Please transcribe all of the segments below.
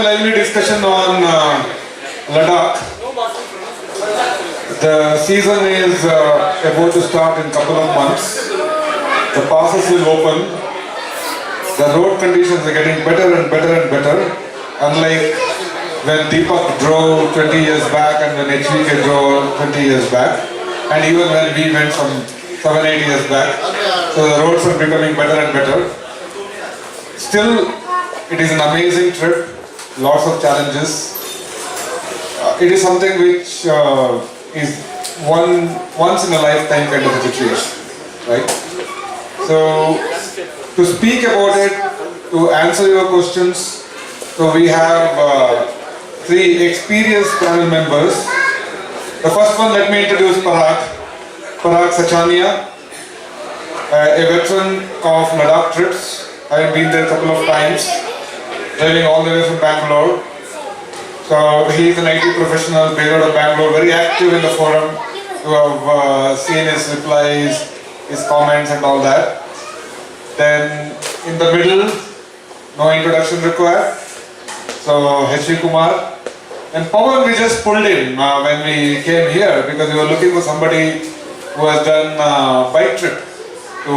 a lively discussion on Ladakh. The season is about to start in a couple of months. The passes will open. The road conditions are getting better and better and better. Unlike when Deepak drove 20 years back and when HVK drove 20 years back. And even when we went from 7-8 years back. So the roads are becoming better and better. Still, it is an amazing trip. Lots of challenges. It is something which is once in a lifetime kind of a situation, right? So, to speak about it, to answer your questions, so we have three experienced panel members. The first one, let me introduce Parag Sachania, a veteran of Ladakh trips. I have been there a couple of times, driving all the way from Bangalore. So he is an IT professional based out of Bangalore, very active in the forum. You have seen his replies, his comments and all that. Then in the middle, no introduction required. So HV Kumar. And Pawan we just pulled in when we came here because we were looking for somebody who has done a bike trip to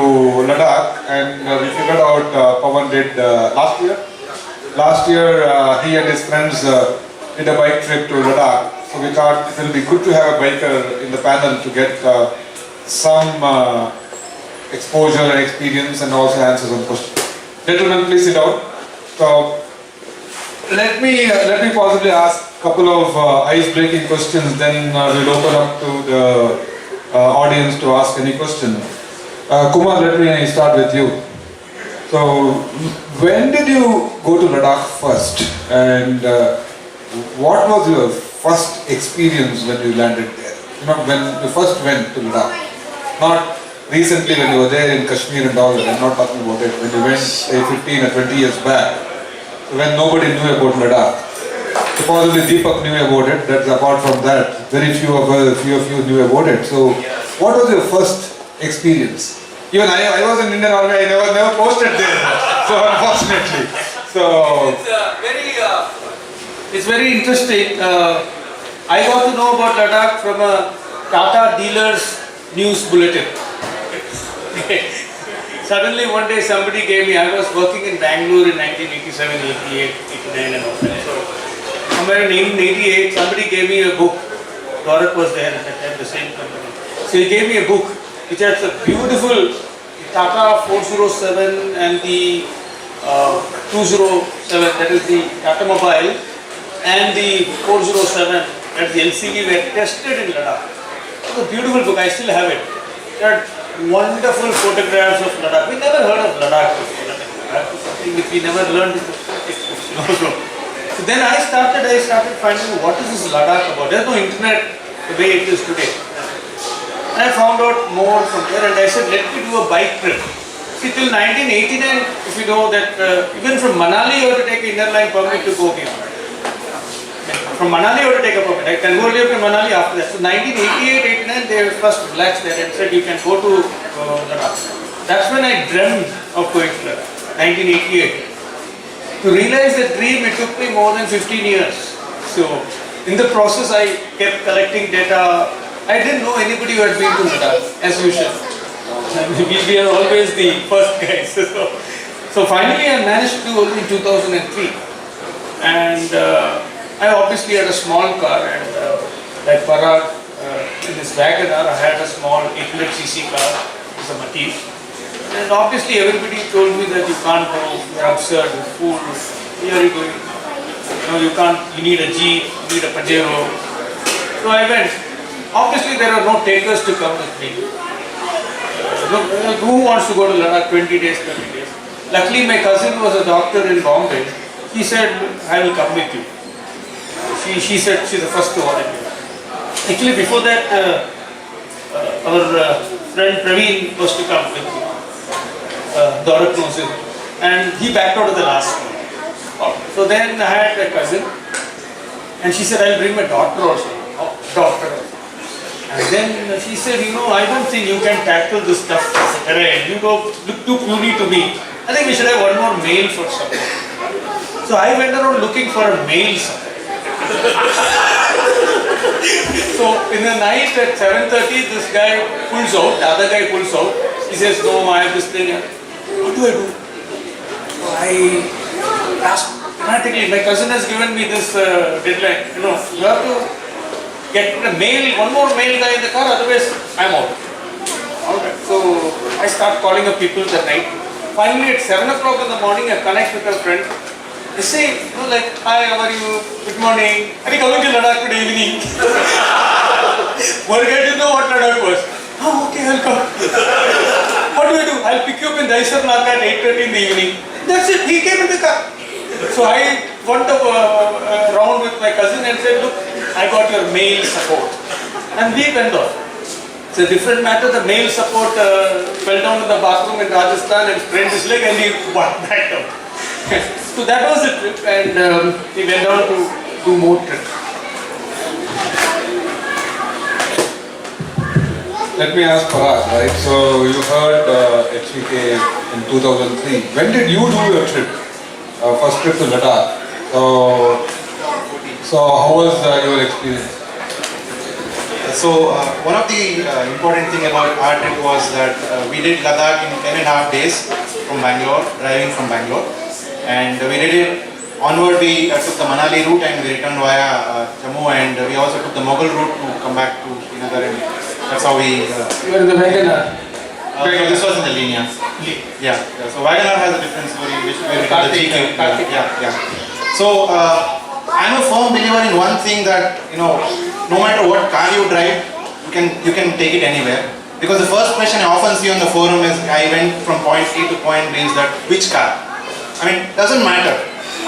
Ladakh, and we figured out Pawan did last year. Last year he and his friends did a bike trip to Ladakh. So we thought it will be good to have a biker in the panel to get some exposure and experience and also answer some questions. Gentlemen, please sit down. So let me possibly ask a couple of ice-breaking questions, then we'll open up to the audience to ask any question. Kumar, let me start with you. So, when did you go to Ladakh first, and what was your first experience when you landed there? You know, when you first went to Ladakh, not recently when you were there in Kashmir and all that. I'm not talking about it. When you went, say, 15 or 20 years back, when nobody knew about Ladakh. Supposedly Deepak knew about it. That's apart from that, very few of you knew about it. So, what was your first experience? Even I was in Indian Army. I never posted there. So unfortunately, so it's very interesting. I got to know about Ladakh from a Tata dealer's news bulletin. Suddenly one day somebody gave me, I was working in Bangalore in 1987, 88, 89 and all that. So somewhere in 1988, somebody gave me a book. Gaurav was there at that time, the same company. So he gave me a book which has a beautiful Tata 407 and the 207, that is the Tata Mobile, and the 407, that's the LCV, were tested in Ladakh. It was a beautiful book, I still have it. It had wonderful photographs of Ladakh. We never heard of Ladakh before. That was something which we never learned in the textbooks. So then I started finding what is this Ladakh about. There's no internet the way it is today. And I found out more from there, and I said, let me do a bike trip. See, till 1989, if you know that even from Manali you have to take an inner line permit to go beyond. From Manali you have to take a permit. I can go live in Manali after that. So 1988-89 they first relaxed that and said you can go to Ladakh. That's when I dreamed of going to Ladakh, 1988. To realize that dream, it took me more than 15 years. So in the process I kept collecting data. I didn't know anybody who had been to Ladakh, as usual. We are always the first guys. So finally I managed to do only in 2003. And I obviously had a small car, and like Parag, in this WagonR, I had a small 800cc car, it's a Matiz. And obviously everybody told me that you can't go, you're absurd, you're fool, where are you going? You know, you can't, you need a Jeep, you need a Pajero. So I went. Obviously there are no takers to come with me. Who wants to go to Ladakh 20 days, 30 days? Luckily my cousin was a doctor in Bombay. He said, I will come with you. She said she's the first to volunteer. Actually before that, our friend Praveen was to come with me. Gaurav knows him. And he backed out of the last one. So then I had a cousin, and she said, I'll bring my daughter also. Daughter also. And then she said, you know, I don't think you can tackle this stuff as a terrain. You look too puny to me. I think we should have one more male for support. So I went around looking for a male support. So in the night at 7:30, this guy pulls out, the other guy pulls out. He says, no, I have this thing. What do I do? So I asked dramatically. My cousin has given me this deadline. You know, you have to get one more male guy in the car, otherwise I'm out. Alright. So I start calling up people that night. Finally at 7 o'clock in the morning, I connect with a friend. They say, you know, like, hi, how are you? Good morning. Are you coming to Ladakh today evening? One guy didn't know what Ladakh was. Oh, okay, I'll come. What do I do? I'll pick you up in Daisar Naka at 8:30 in the evening. That's it, he came in the car. So I went round with my cousin and said, look, I got your male support. And we went on. It's a different matter. The male support fell down in the bathroom in Rajasthan and sprained his leg and he backed up. So that was the trip, and we went on to do more trips. Let me ask Parag, right? So you heard HVK in 2003. When did you do your trip? First trip to Ladakh. So how was your experience? So one of the important thing about our trip was that we did Ladakh in 10.5 days from Bangalore, driving from Bangalore. And we did it onward. We took the Manali route and we returned via Jammu, and we also took the Mughal route to come back to Srinagar, and that's how we. You were in the Wagoner. So this was in the linear. Yeah. So Wagoner has a different story, which we did the GQ. Yeah. So I'm a firm believer in one thing, that no matter what car you drive, you can take it anywhere. Because the first question I often see on the forum is, I went from point A to point B, is that which car? I mean, it doesn't matter.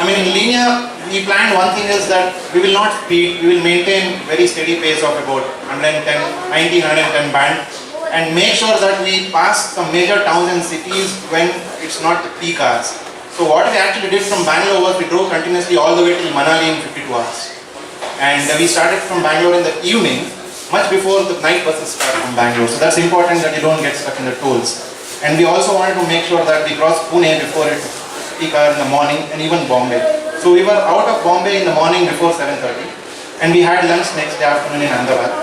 I mean, in linear, we planned one thing is that we will not speed, we will maintain very steady pace of about 110 band, and make sure that we pass some major towns and cities when it's not the peak hours. So what we actually did from Bangalore was we drove continuously all the way till Manali in 52 hours. And we started from Bangalore in the evening, much before the night buses start from Bangalore. So that's important, that you don't get stuck in the tolls. And we also wanted to make sure that we cross Pune before it peak hour in the morning, and even Bombay. So we were out of Bombay in the morning before 7:30, and we had lunch next day afternoon in Ahmedabad.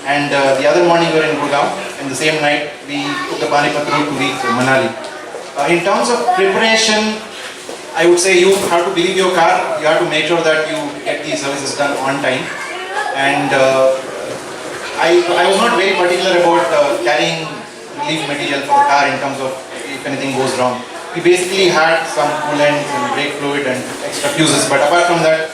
And the other morning we were in Gurgaon, and the same night we took the Panipat route to reach Manali. In terms of preparation, I would say you have to believe your car. You have to make sure that you get these services done on time. And I was not very particular about carrying relief material for the car in terms of if anything goes wrong. We basically had some coolant and brake fluid and extra fuses, but apart from that,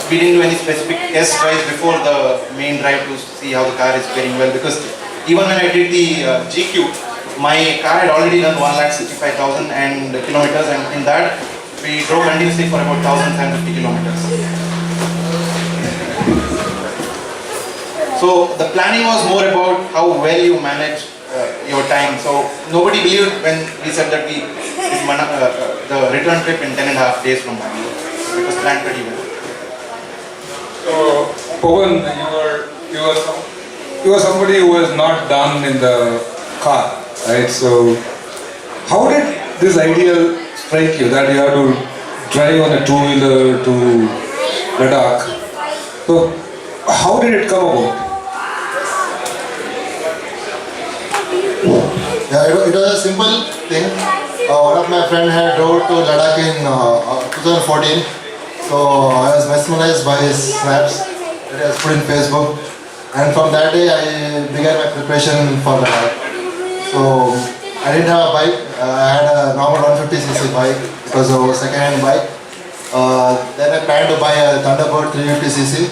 we didn't do any specific test drives before the main drive to see how the car is faring well, because even when I did the GQ, my car had already done 1,65,000 kilometers, and in that we drove continuously for about 1,050 kilometers. So the planning was more about how well you manage your time. So nobody believed when we said that we did the return trip in 10.5 days from Bangalore. It was planned pretty well. So Pawan, you were somebody who was not done in the car, right? So how did this idea strike you, that you have to drive on a two-wheeler to Ladakh? So how did it come about? Yeah, it was a simple thing. One of my friends had drove to Ladakh in 2014. So I was mesmerized by his snaps that he has put in Facebook. And from that day I began my preparation for Ladakh. So I didn't have a bike. I had a normal 150cc bike. It was a second-hand bike. Then I planned to buy a Thunderbird 350cc.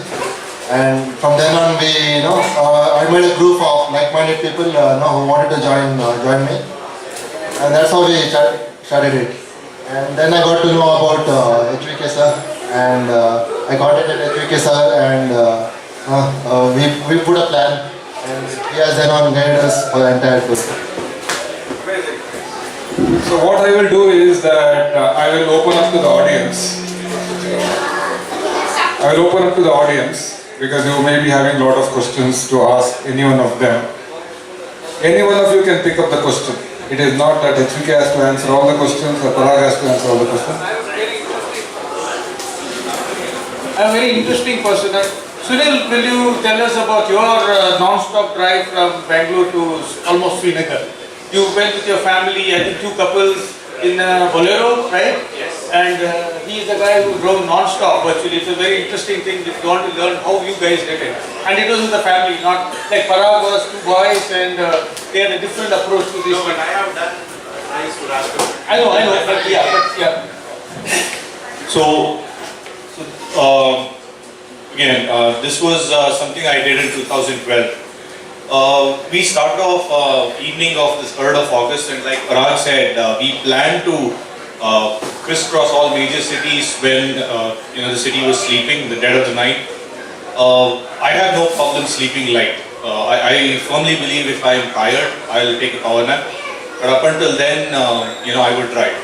And from then on, I made a group of like-minded people who wanted to join me, and that's how we started it. And then I got to know about HVK sir, and I contacted HVK sir, and we put a plan, and he has then on guided us for the entire tour. So what I will do is that I will open up to the audience. Because you may be having a lot of questions to ask any one of them. Any one of you can pick up the question. It is not that HVK has to answer all the questions or Parag has to answer all the questions. a very interesting person. Sunil, will you tell us about your non-stop drive from Bangalore to almost Srinagar? You went with your family, I think 2 couples in Bolero, right? Yes. And he is the guy who drove non-stop virtually. It's a very interesting thing if you want to learn how you guys did it. And it was with the family, not like Parag was 2 boys and they had a different approach to this. No, but I have done race to Rashtra. I know, but yeah. So again, this was something I did in 2012. We started off evening of the 3rd of August, and like Parag said, we planned to crisscross all major cities when the city was sleeping in the dead of the night. I have no problem sleeping light. I firmly believe if I am tired, I'll take a power nap. But up until then, I would drive.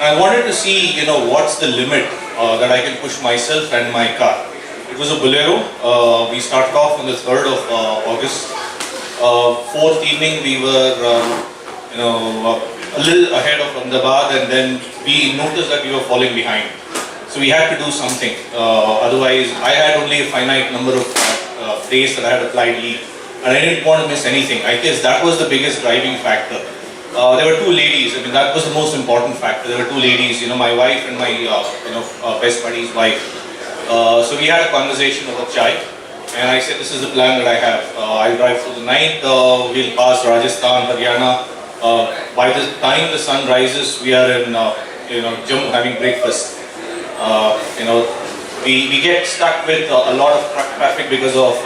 And I wanted to see, what's the limit that I can push myself and my car. It was a Bolero. We started off on the 3rd of August. 4th evening, we were, a little ahead of Ahmedabad, and then we noticed that we were falling behind. So we had to do something. Otherwise, I had only a finite number of days that I had applied leave, and I didn't want to miss anything. I guess that was the biggest driving factor. There were 2 ladies. I mean, that was the most important factor. There were 2 ladies. My wife and my best buddy's wife. So we had a conversation over chai. And I said, this is the plan that I have. I'll drive through the night, we'll pass Rajasthan, Haryana. By the time the sun rises, we are in Jammu having breakfast. We get stuck with a lot of truck traffic because of,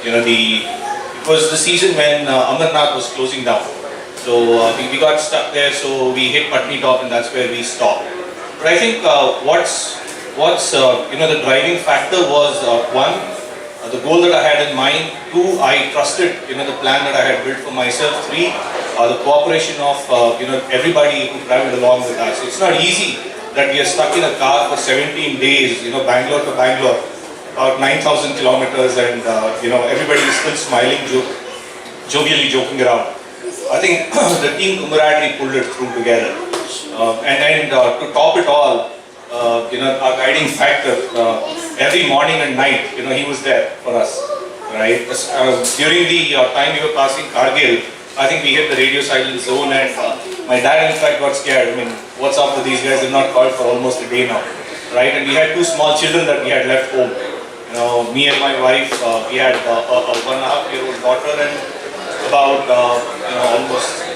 it was the season when Amarnath was closing down. So we got stuck there, so we hit Patni Top, and that's where we stopped. But I think the driving factor was 1, the goal that I had in mind. 2, I trusted the plan that I had built for myself. 3, the cooperation of everybody who traveled along with us. It's not easy that we are stuck in a car for 17 days, Bangalore to Bangalore, about 9,000 kilometers, and everybody is still smiling, jovially joking around. I think the team camaraderie pulled it through together, and to top it all, our guiding factor, every morning and night, he was there for us, right? During the time we were passing Kargil, I think we hit the radio silent zone, and my dad in fact got scared. I mean, what's up with these guys? They've not called for almost a day now, right? And we had 2 small children that we had left home. Me and my wife, we had a 1.5-year-old daughter, and about, almost 2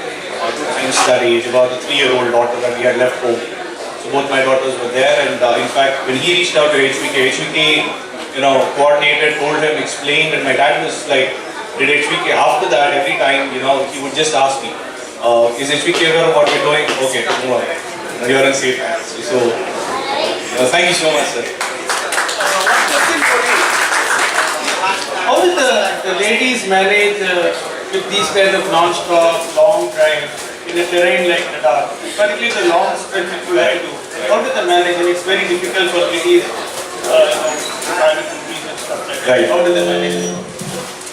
times that age, about a 3-year-old daughter that we had left home. So both my daughters were there, and in fact, when he reached out to HVK, coordinated, told him, explained, and my dad was like, did HVK, after that, every time, he would just ask me, is HVK aware of what we're doing? Okay, move on. You're in safe hands. So, thank you so much, sir. How will the ladies manage with these kinds of non-stop, long drives in a terrain like Ladakh, particularly the long stretch which you have to do? How do they manage? And it's very difficult for ladies, private movies and stuff like that. Right. How do they manage it?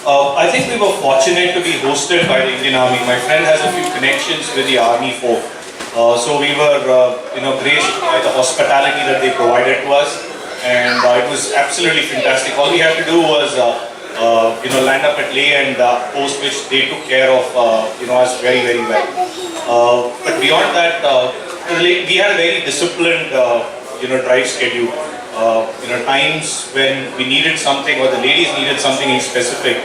I think we were fortunate to be hosted by the Indian Army. My friend has a few connections with the Army folk. So we were, graced by the hospitality that they provided to us. And it was absolutely fantastic. All we had to do was, land up at Leh, and post which they took care of, us very, very well. But beyond that, we had a very disciplined, drive schedule. Times when we needed something or the ladies needed something in specific,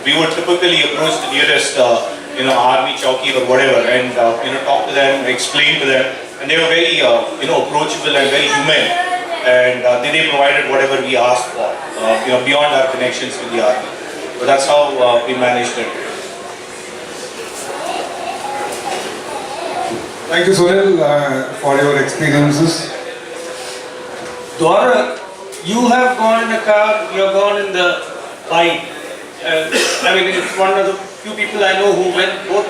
we would typically approach the nearest, army chowki or whatever, and talk to them, explain to them, and they were very, approachable and very humane, and they provided whatever we asked for, beyond our connections with the army. So that's how we managed it. Thank you, Sunil, for your experiences. Dwara, you have gone in a car, you have gone in the bike. It's one of the few people I know who went both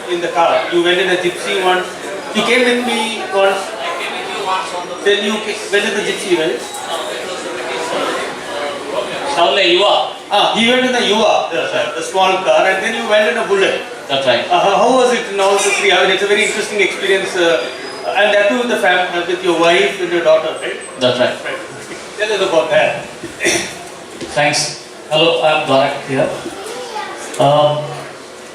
in the car. You went in a gypsy once. You came with me once. Then you went in the gypsy, right? He went in the Yuva, the small car, and then you went in a bullet. That's right. How was it in all the 3? It's a very interesting experience. And that too with the family, with your wife and your daughter, right? That's right. Right. Tell us about that. Thanks. Hello, I'm Ladakh here.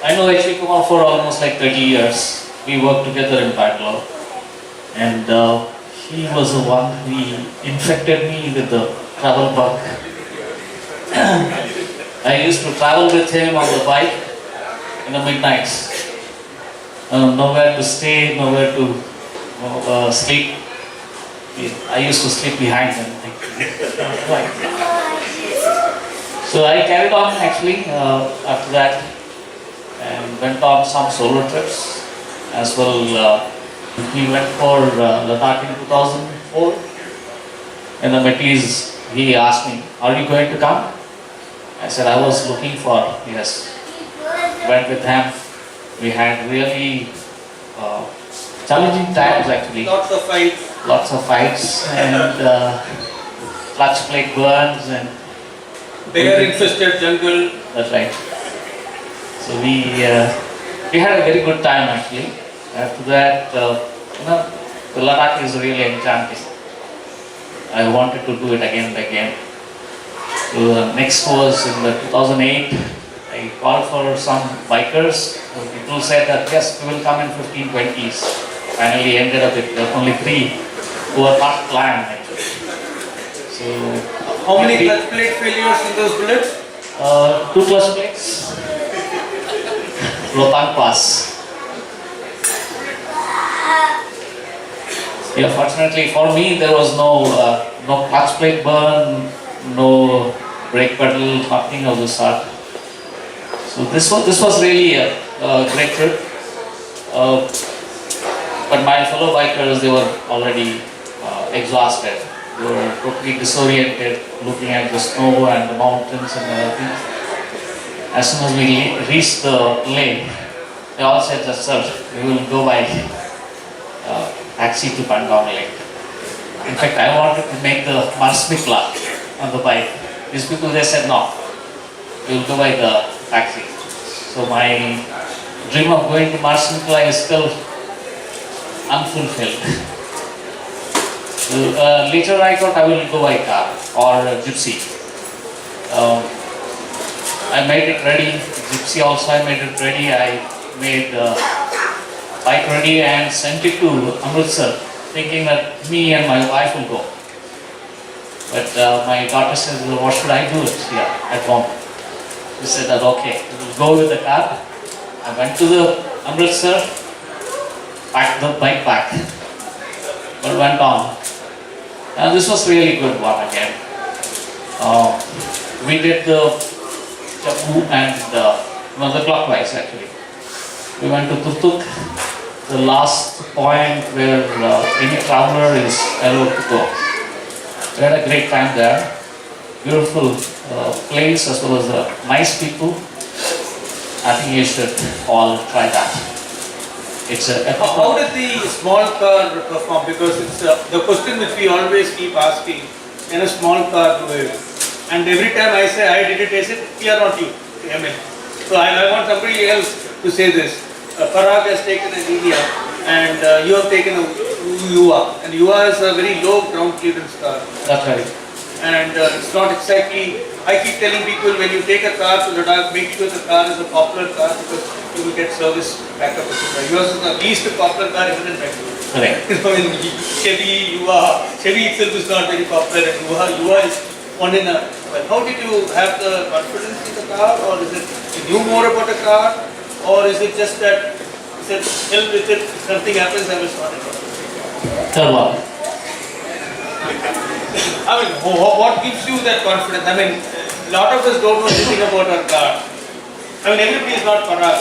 I know HV Kumar for almost like 30 years. We worked together in Bangalore. And he was the one who infected me with the travel bug. I used to travel with him on the bike in the midnights. Nowhere to stay, nowhere to sleep. I used to sleep behind him. So I carried on actually after that and went on some solo trips as well. We went for Ladakh in 2004. In the Metis, he asked me, "Are you going to come?" I said, "I was looking for." Yes. Went with him. We had really challenging times actually. Lots of fights. Lots of fights and clutch plate burns and Bear infested jungle. that's right. So we had a very good time actually. After that, the Ladakh is really enchanting. I wanted to do it again and again. So next was in the 2008. I called for some bikers. So people said that yes, we will come in 15-20s. Finally ended up with only 3 who were not planned actually. So How many clutch plate failures in those bullets? 2 clutch plates. Rohtang Pass. Yeah, fortunately for me, there was no clutch plate burn, no brake pedal, nothing of the sort. So this was really a great trip. But my fellow bikers, they were already exhausted. They were totally disoriented, looking at the snow and the mountains and everything. As soon as we reached the lane, they all said that, "Sir, we will go by taxi to Bangalore Lake." In fact, I wanted to make the Marsmikla on the bike. These people, they said, "No, we will go by the taxi." So my dream of going to Marsmikla is still unfulfilled. So, later I thought I will go by car or gypsy. I made it ready, gypsy also I made it ready. I made the bike ready and sent it to Amritsar, thinking that me and my wife will go. But my daughter says, "What should I do it here at home?" We said that okay, we will go with the car. I went to the Amritsar, packed the bike back, but went on. And this was really good one again. We did the Jammu and the clockwise actually. We went to Turtuk, the last point where any traveler is allowed to go. We had a great time there. Beautiful place as well as nice people. I think you should all try that. It's a How did the small car perform? Because it's the question which we always keep asking, can a small car do it? And every time I say I did it, I say, "We are not you." I mean, so I want somebody else to say this. Parag has taken an India and you have taken a UA. And UA is a very low ground clearance car. That's right. And it's not exactly, I keep telling people when you take a car to Ladakh, make sure the car is a popular car because you will get service backup, etc. Yours is the least popular car even in Bangalore. Correct. Chevy, Yuva, Chevy itself is not very popular and Yuva is one in a, well, how did you have the confidence in the car, or is it you knew more about a car, or is it just that, is it hell with it, if something happens I will sort it out? Third one. I mean, what gives you that confidence? I mean, a lot of us don't know anything about our car. I mean, everybody is not Parag.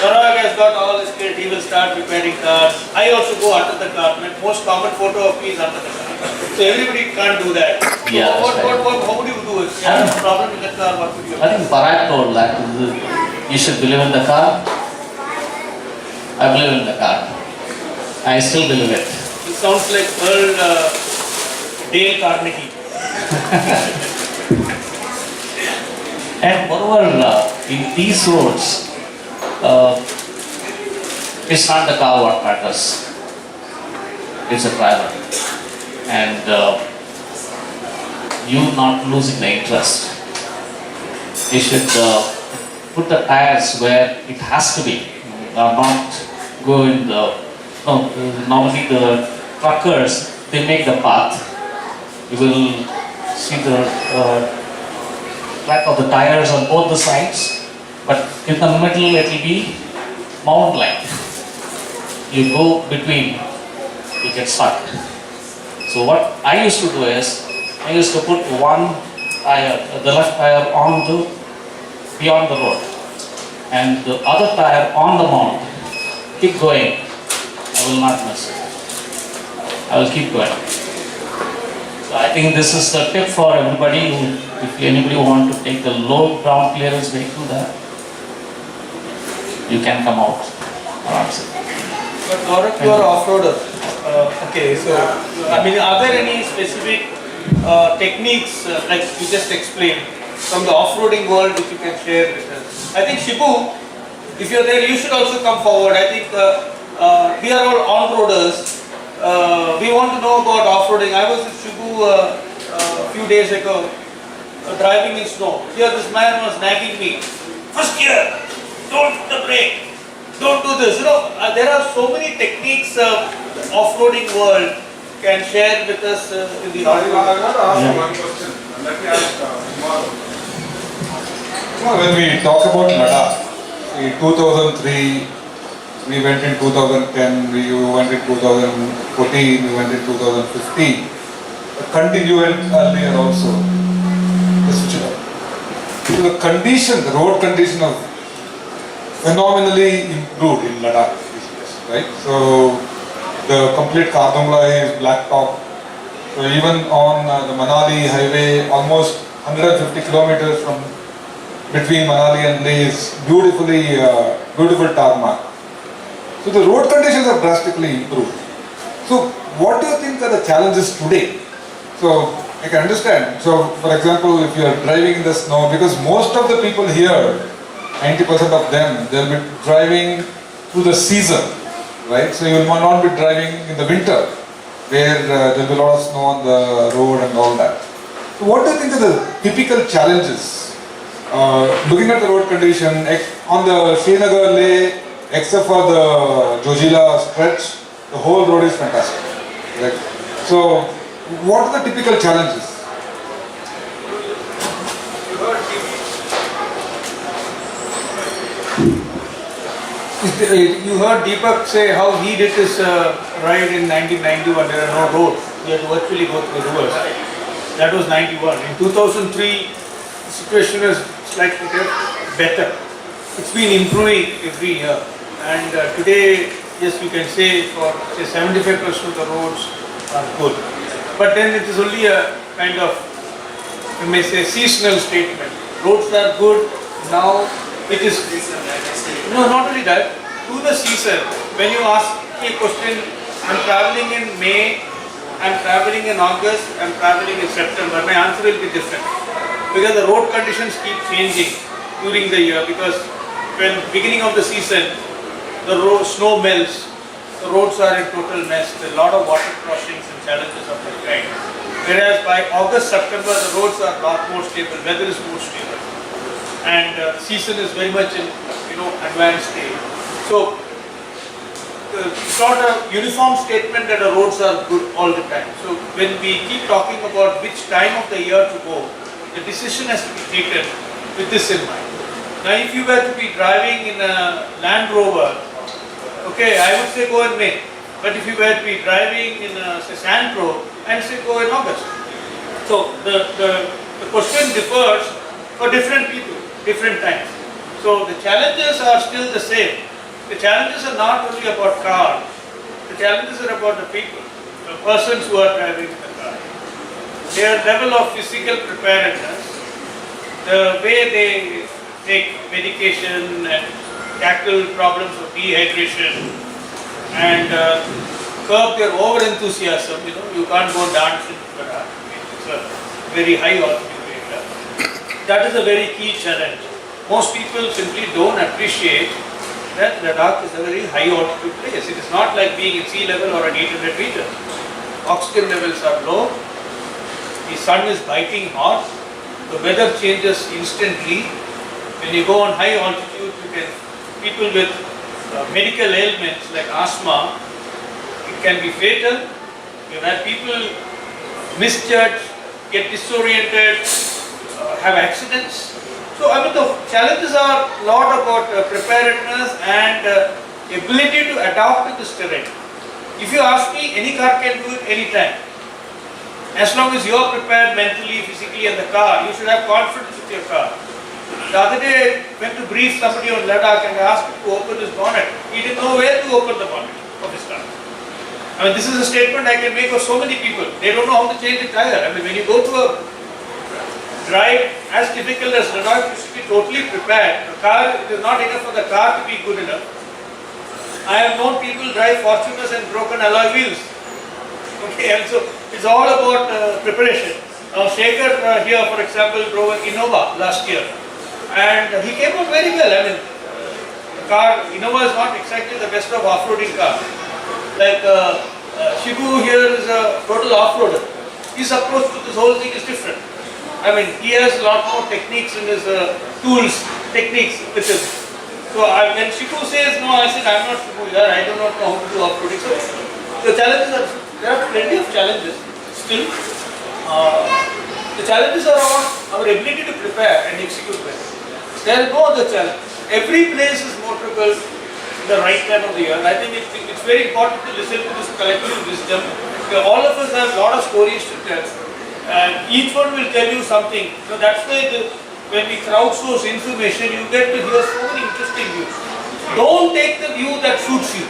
Parag has got all his kit, he will start repairing cars. I also go under the car. My most common photo of me is under the car. So everybody can't do that. So Yeah, that's right. how would you do it? If you have a problem with the car, what would you do? I think Parag told that you should believe in the car. I believe in the car. I still believe it. It sounds like Earl Dale Carnegie. And moreover, in these roads, it's not the car what matters. it's a driver. And you not losing the interest. You should put the tires where it has to be. Not go in the, no, normally the truckers, they make the path. You will see the track of the tires on both the sides, but in the middle it will be mound-like. You go between, you get stuck. So what I used to do is, I used to put one tire, the left tire on the, beyond the road, and the other tire on the mound. Keep going, I will not miss it. I will keep going. So I think this is the tip for everybody who, if anybody want to take the low ground clearance vehicle there, you can come out. But Gaurav, you are off-roader. Okay, so I mean, are there any specific techniques like you just explained from the off-roading world which you can share with us? I think Shibu, if you're there, you should also come forward. I think we are all on-roaders. We want to know about off-roading. I was with Shibu a few days ago, driving in snow. Here this man was nagging me. First gear, don't put the brake. Don't do this. You know, there are so many techniques the off-roading world can share with us in the I off-road. want to ask one question. Let me ask Kumar. When we talk about Ladakh, in 2003, we went in 2010, we went in 2014, we went in 2015. Continued earlier also. So the condition, the road condition of phenomenally improved in Ladakh, right? So the complete Kardungla is blacktop. So even on the Manali highway, almost 150 kilometers from between Manali and Leh is beautifully, beautiful tarmac. So the road conditions have drastically improved. So what do you think are the challenges today? So I can understand. So for example, if you are driving in the snow, because most of the people here, 90% of them, they'll be driving through the season, right? So you will not be driving in the winter, where there'll be a lot of snow on the road and all that. So what do you think are the typical challenges? Looking at the road condition, on the Srinagar Leh, except for the Jojila stretch, the whole road is fantastic. Right? So what are the typical challenges? You heard Deepak say how he did his ride in 1991. There are no roads. He had to virtually go through rivers. That was 91. In 2003, the situation was slightly better. It's been improving every year. And today, yes, you can say for say 75% of the roads are good. But then it is only a kind of, you may say, seasonal statement. Roads are good. Now it is, no, not only that, through the season, when you ask me a question, I'm traveling in May, I'm traveling in August, I'm traveling in September, my answer will be different. Because the road conditions keep changing during the year, because when beginning of the season, the snow melts, the roads are in total mess, there are a lot of water crossings and challenges of that kind. Whereas by August, September, the roads are a lot more stable, weather is more stable. And season is very much in, advanced stage. So it's not a uniform statement that the roads are good all the time. So when we keep talking about which time of the year to go, the decision has to be taken with this in mind. Now if you were to be driving in a Land Rover, okay, I would say go in May. But if you were to be driving in a say Santro, I would say go in August. So the question differs for different people, different times. So the challenges are still the same. The challenges are not only about cars, the challenges are about the people, the persons who are driving the car. Their level of physical preparedness, the way they take medication and tackle problems of dehydration and curb their over-enthusiasm. You can't go dance in Ladakh. It's a very high altitude area. That is a very key challenge. Most people simply don't appreciate that Ladakh is a very high altitude place. It is not like being at sea level or at 800 meters. Oxygen levels are low, the sun is biting hot, the weather changes instantly. When you go on high altitude, people with medical ailments like asthma, it can be fatal. You have people misjudge, get disoriented, have accidents. So I mean the challenges are a lot about preparedness and ability to adapt to this terrain. If you ask me, any car can do it anytime. As long as you are prepared mentally, physically and the car, you should have confidence with your car. The other day I went to brief somebody on Ladakh and I asked him to open his bonnet. He didn't know where to open the bonnet of his car. I mean this is a statement I can make of so many people. They don't know how to change a tire. I mean when you go to a drive as difficult as Ladakh, you should be totally prepared. The car, it is not enough for the car to be good enough. I have known people drive Fortuners and broken alloy wheels. Okay, and so it's all about preparation. Shaker here, for example, drove an Innova last year, and he came out very well. I mean, the car Innova is not exactly the best of off-roading car. Like Shibu here is a total off-roader. His approach to this whole thing is different. I mean, he has a lot more techniques in his tools, techniques with him. So when Shibu says no, I said I'm not Shibu here, I do not know how to do off-roading. So the challenges are, there are plenty of challenges still. The challenges are on our ability to prepare and execute well. There is no other challenge. Every place is motorable in the right time of the year. I think it's very important to listen to this collective wisdom. All of us have a lot of stories to tell. And each one will tell you something. So that's why when we crowdsource information, you get to hear so many interesting views. Don't take the view that suits you.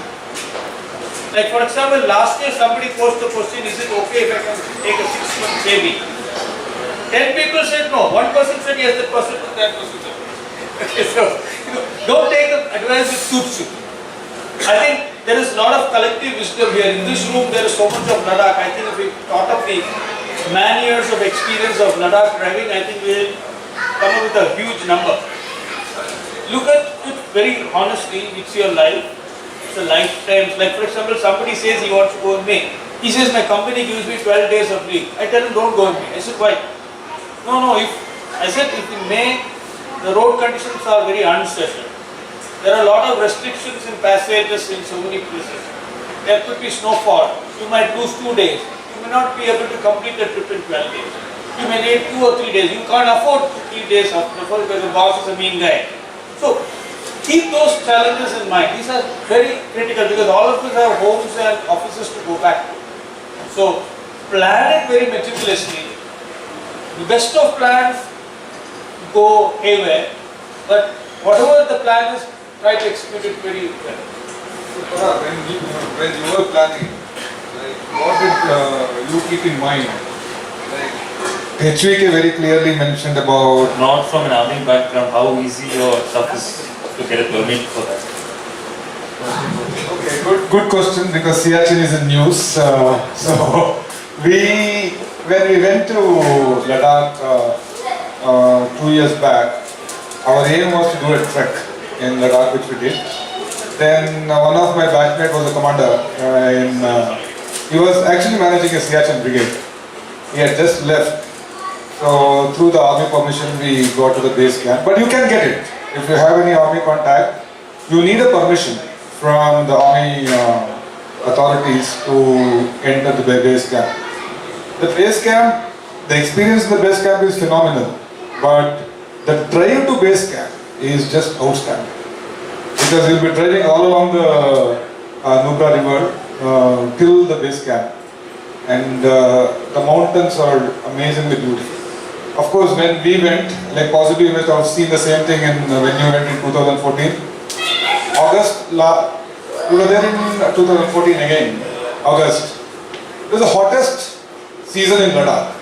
Like for example, last year somebody posed the question, is it okay if I can take a 6-month baby? 10 people said no, 1 person said yes, that person said. Okay, so don't take the advice that suits you. I think there is a lot of collective wisdom here. In this room there is so much of Ladakh. I think if we thought of the man years of experience of Ladakh driving, I think we will come up with a huge number. Look at it very honestly, it's your life, it's a lifetime. Like for example, somebody says he wants to go in May. He says my company gives me 12 days of leave. I tell him don't go in May. I said why? No, if in May the road conditions are very uncertain. There are a lot of restrictions in passages in so many places. There could be snowfall. You might lose 2 days. You may not be able to complete the trip in 12 days. You may need 2 or 3 days. You can't afford 3 days of because the boss is a mean guy. So keep those challenges in mind. These are very critical because all of us have homes and offices to go back to. So plan it very meticulously. The best of plans go haywire, but whatever the plan is, try to execute it very well. So, Parag, when you were planning, like, what did you keep in mind? Like, HVK very clearly mentioned about. Not from an army background, how easy your stuff is to get a permit for that? Okay, good question because Siachen is in news. So when we went to Ladakh 2 years back, our aim was to do a trek in Ladakh, which we did. Then one of my batchmates was a commander. He was actually managing a Siachen brigade. He had just left. So through the army permission, we got to the base camp. But you can get it. If you have any army contact, you need a permission from the army authorities to enter the base camp. The base camp, the experience in the base camp is phenomenal. But the drive to base camp is just outstanding. Because you'll be driving all along the Nubra River till the base camp. And the mountains are amazingly beautiful. Of course, when we went, like possibly you must have seen the same thing when you went in 2014. August, we were there in 2014 again, August. It was the hottest season in Ladakh.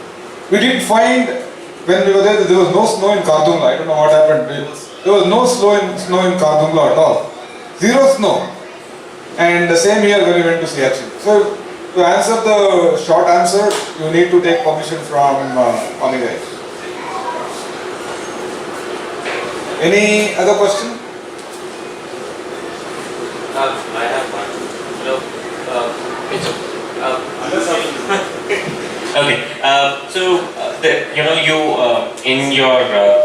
We didn't find, when we were there was no snow in Kardungla. I don't know what happened. There was no snow in Kardungla at all. Zero snow. And the same here when we went to Siachen. So, to answer the short answer, you need to take permission from army guys. Any other question? In your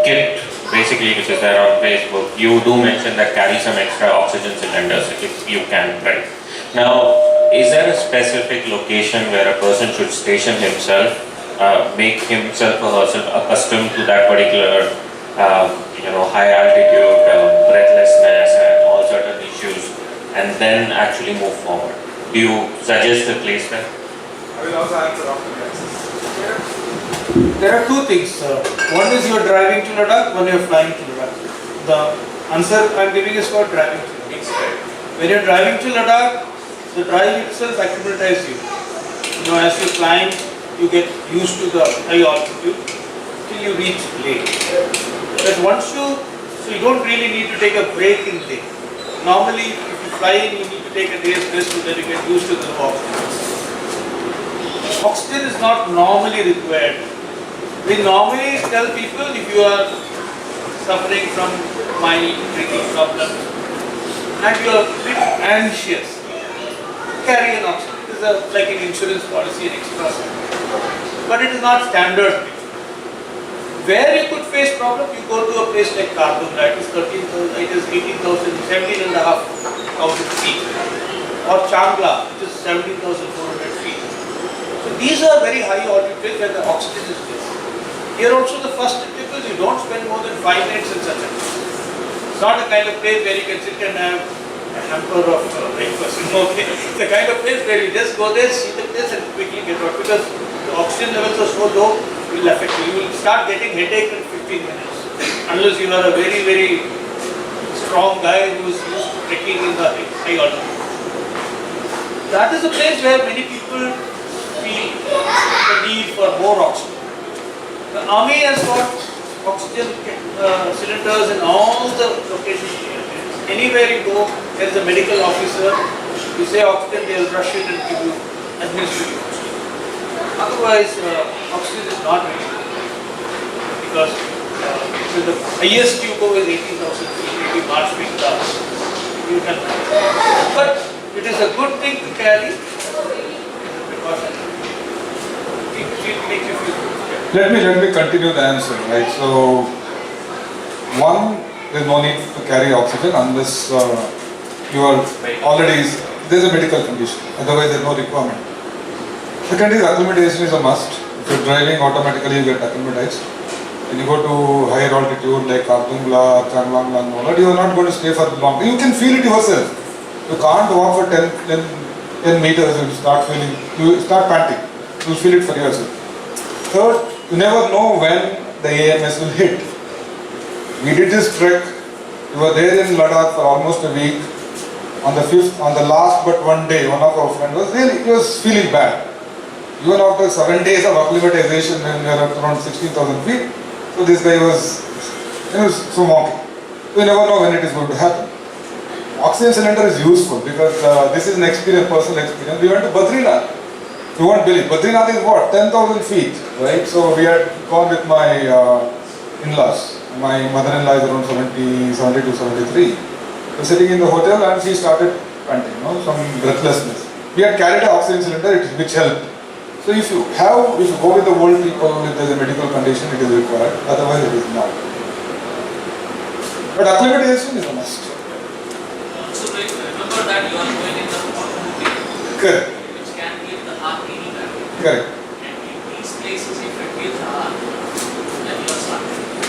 kit, basically, which is there on Facebook, you do mention that carry some extra oxygen cylinders if you can, right? Now, is there a specific location where a person should station himself, make himself or herself accustomed to that particular, high altitude, breathlessness, and all certain issues, and then actually move forward? Do you suggest a place there? I will also answer after that. There are two things. One is you are driving to Ladakh, one you are flying to Ladakh. The answer I am giving is for driving to Ladakh. When you are driving to Ladakh, the drive itself acclimatizes you. As you climb, you get used to the high altitude till you reach Leh. But so you don't really need to take a break in Leh. Normally, if you fly in, you need to take a day's rest so that you get used to the oxygen. Oxygen is not normally required. We normally tell people if you are suffering from mild breathing problems and you are a bit anxious, carry an oxygen. It is like an insurance policy, an extra. But it is not standard. Where you could face problem, you go to a place like Khartoum, that is 18,000, 17,500 feet, or Changla, which is 17,400 feet. So these are very high altitude where the oxygen is less. Here also the first tip is you don't spend more than 5 minutes in such a place. It's not a kind of place where you can sit and have a hamper of breakfast. Okay. It's the kind of place where you just go there, see the place and quickly get out, because the oxygen levels are so low, it will affect you. You will start getting headache in 15 minutes. Unless you are a very, very strong guy who is used to trekking in the high altitude. That is a place where many people feel the need for more oxygen. The army has got oxygen cylinders in all the locations. Anywhere you go, there is a medical officer. You say oxygen, they will rush in and give you, administer you oxygen. Otherwise, oxygen is not really good. Because the highest you go is 18,000 feet, maybe March feet down. You can, but it is a good thing to carry. Precaution. It makes you feel good. Let me continue the answer, right? So, one, there is no need to carry oxygen unless you are already, there is a medical condition, otherwise there is no requirement. Second is acclimatization is a must. If you are driving, automatically you get acclimatized. When you go to higher altitude like Khartoum, Changla, Nola, you are not going to stay for long. You can feel it yourself. You can't walk for 10 meters and you start panting. You will feel it for yourself. Third, you never know when the AMS will hit. We did this trek. We were there in Ladakh for almost a week. On the last but one day, one of our friends was feeling bad. Even after 7 days of acclimatization, when we were at around 16,000 feet, so this guy was so wonky. You never know when it is going to happen. Oxygen cylinder is useful because this is an personal experience. We went to Badrinath. You won't believe. Badrinath is what? 10,000 feet, right? So we had gone with my in-laws. My mother-in-law is around 72, 73. We were sitting in the hotel and she started panting, some breathlessness. We had carried an oxygen cylinder, which helped. So if you go with the old people, if there is a medical condition, it is required. Otherwise, it is not. But acclimatization is a must. Also, remember that you are going in the automobile. Correct. Correct. And in these places, if it gives heart, then you are stuck.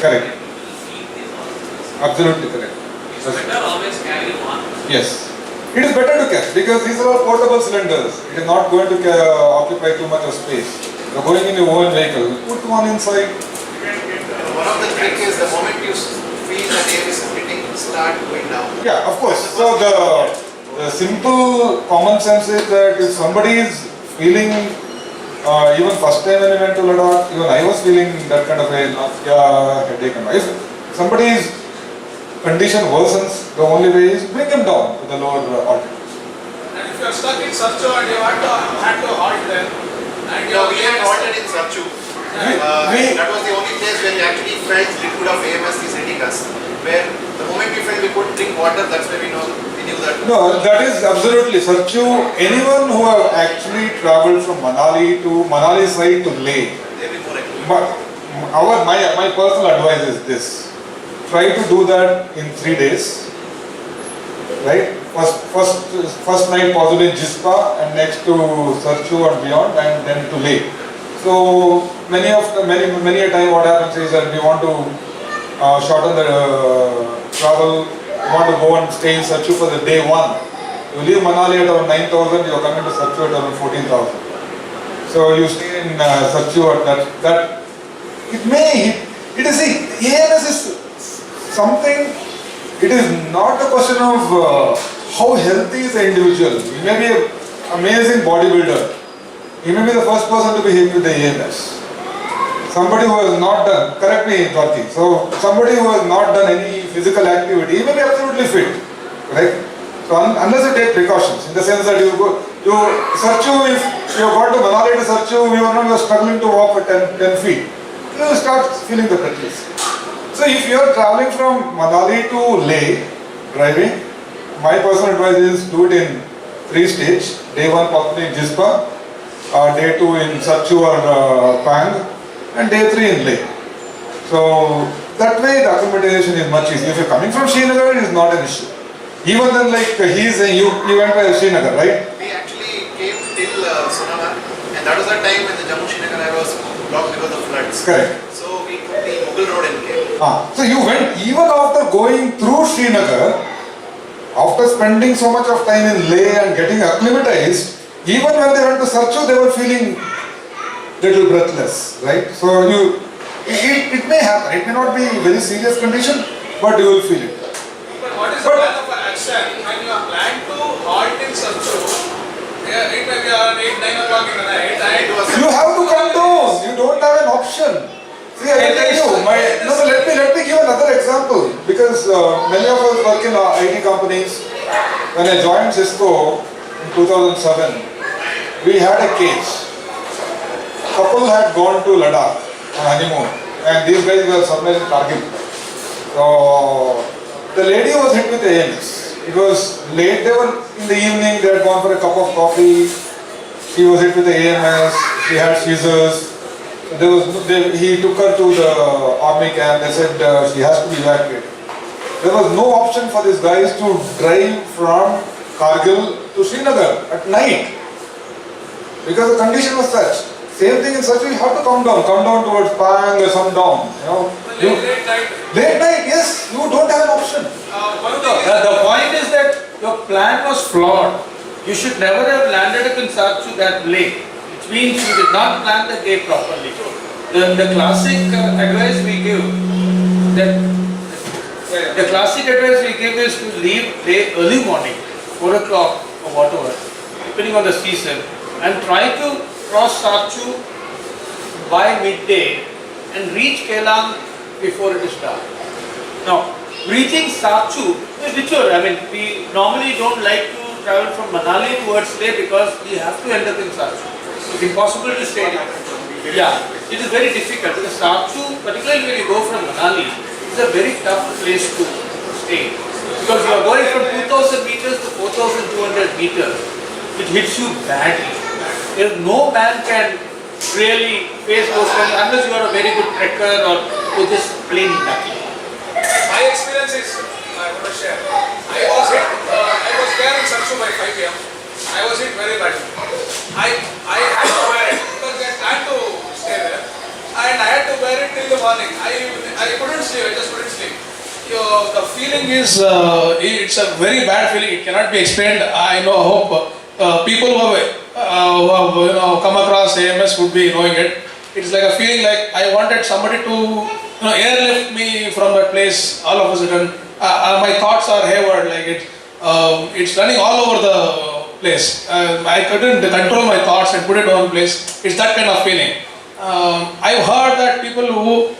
Correct. And you will feel this also. Absolutely correct. It's better always carry one. Yes. It is better to carry because these are all portable cylinders. It is not going to occupy too much of space. You are going in your own vehicle, put one inside. One of the tricks is the moment you feel the air is hitting, start going down. Yeah, of course. So the simple common sense is that if somebody is feeling, even first time when we went to Ladakh, even I was feeling that kind of a headache. If somebody's condition worsens, the only way is bring him down to the lower altitude. And if you are stuck in Sarcho and you had to halt then, and We had halted in Sarchu. That was the only place where we actually felt liquid of AMS is hitting us. Where the moment we felt we couldn't drink water, that's where we knew that. No, that is absolutely Sarchu. Anyone who have actually travelled from Manali side to Leh, but my personal advice is this: try to do that in 3 days. Right? First night possibly in Jispa and next to Sarchu and beyond, and then to Leh. So many a time what happens is that we want to shorten the travel. We want to go and stay in Sarchu for the day one. You leave Manali at around 9,000, you are coming to Sarchu at around 14,000. So you stay in Sarchu at that. It is AMS is something. It is not a question of how healthy is the individual. He may be an amazing bodybuilder. He may be the first person to be hit with the AMS. Somebody who has not done, correct me, Dorothy. So somebody who has not done any physical activity, he may be absolutely fit, right? So unless you take precautions, in the sense that you Sarchu, if you have got to Manali to Sarchu, you are struggling to walk for 10 feet, you will start feeling the breathless. So if you are traveling from Manali to Leh, driving, my personal advice is do it in 3 stages. Day 1 possibly in Jispa, day 2 in Sarchu or Pang, and day 3 in Leh. So that way the acclimatization is much easier. If you are coming from Srinagar, it is not an issue. Even then, like he is saying, you went by Srinagar, right? We actually came till Sonamar, and that was the time when the Jammu-Srinagar highway was blocked because of floods. Correct. So we took the Mughal road and came. So you went, even after going through Srinagar, after spending so much of time in Leh and getting acclimatized, even when they went to Sarchu, they were feeling little breathless, right? So it may happen, it may not be very serious condition, but you will feel it. But what is the plan of action when you are planning to halt in Sarchu? It may be around 8-9 o'clock in the night. You have to come down, you don't have an option. See, I will tell you, let me give another example, because many of us work in IT companies. When I joined Cisco in 2007, we had a case. Couple had gone to Ladakh on honeymoon, and these guys were somewhere in Kargil. So the lady was hit with AMS. It was late, they were in the evening, they had gone for a cup of coffee. She was hit with the AMS, she had seizures. He took her to the army camp. They said she has to be evacuated. There was no option for these guys to drive from Kargil to Srinagar at night because the condition was such. Same thing in such, you have to come down towards Pang or some down. Late night. Late night, yes, you don't have an option. The point is that your plan was flawed. You should never have landed up in Sarchu that late. Which means you did not plan the day properly. The classic advice we give is to leave day early morning, 4 o'clock or whatever, depending on the season, and try to cross Sarchu by midday and reach Kelang before it is dark. Now, reaching Sarchu, we normally don't like to travel from Manali towards Leh because we have to end up in Sarchu. It's impossible to stay there. Yeah, it is very difficult because Sarchu, particularly when you go from Manali, is a very tough place to stay. Because you are going from 2000 meters to 4200 meters, which hits you badly. No man can really face those things unless you are a very good trekker or you just plain lucky. My experience is, I want to share. I was there in Sarchu by 5 p.m. I was hit very badly. I had to wear it because I planned to stay there, and I had to wear it till the morning. I couldn't sleep. I just couldn't sleep. The feeling is it's a very bad feeling. It cannot be explained. I hope people who have come across AMS would be knowing it. It's like a feeling like I wanted somebody to airlift me from that place all of a sudden. My thoughts are hayward, like it's running all over the place. I couldn't control my thoughts and put it on place. It's that kind of feeling. I've heard that people who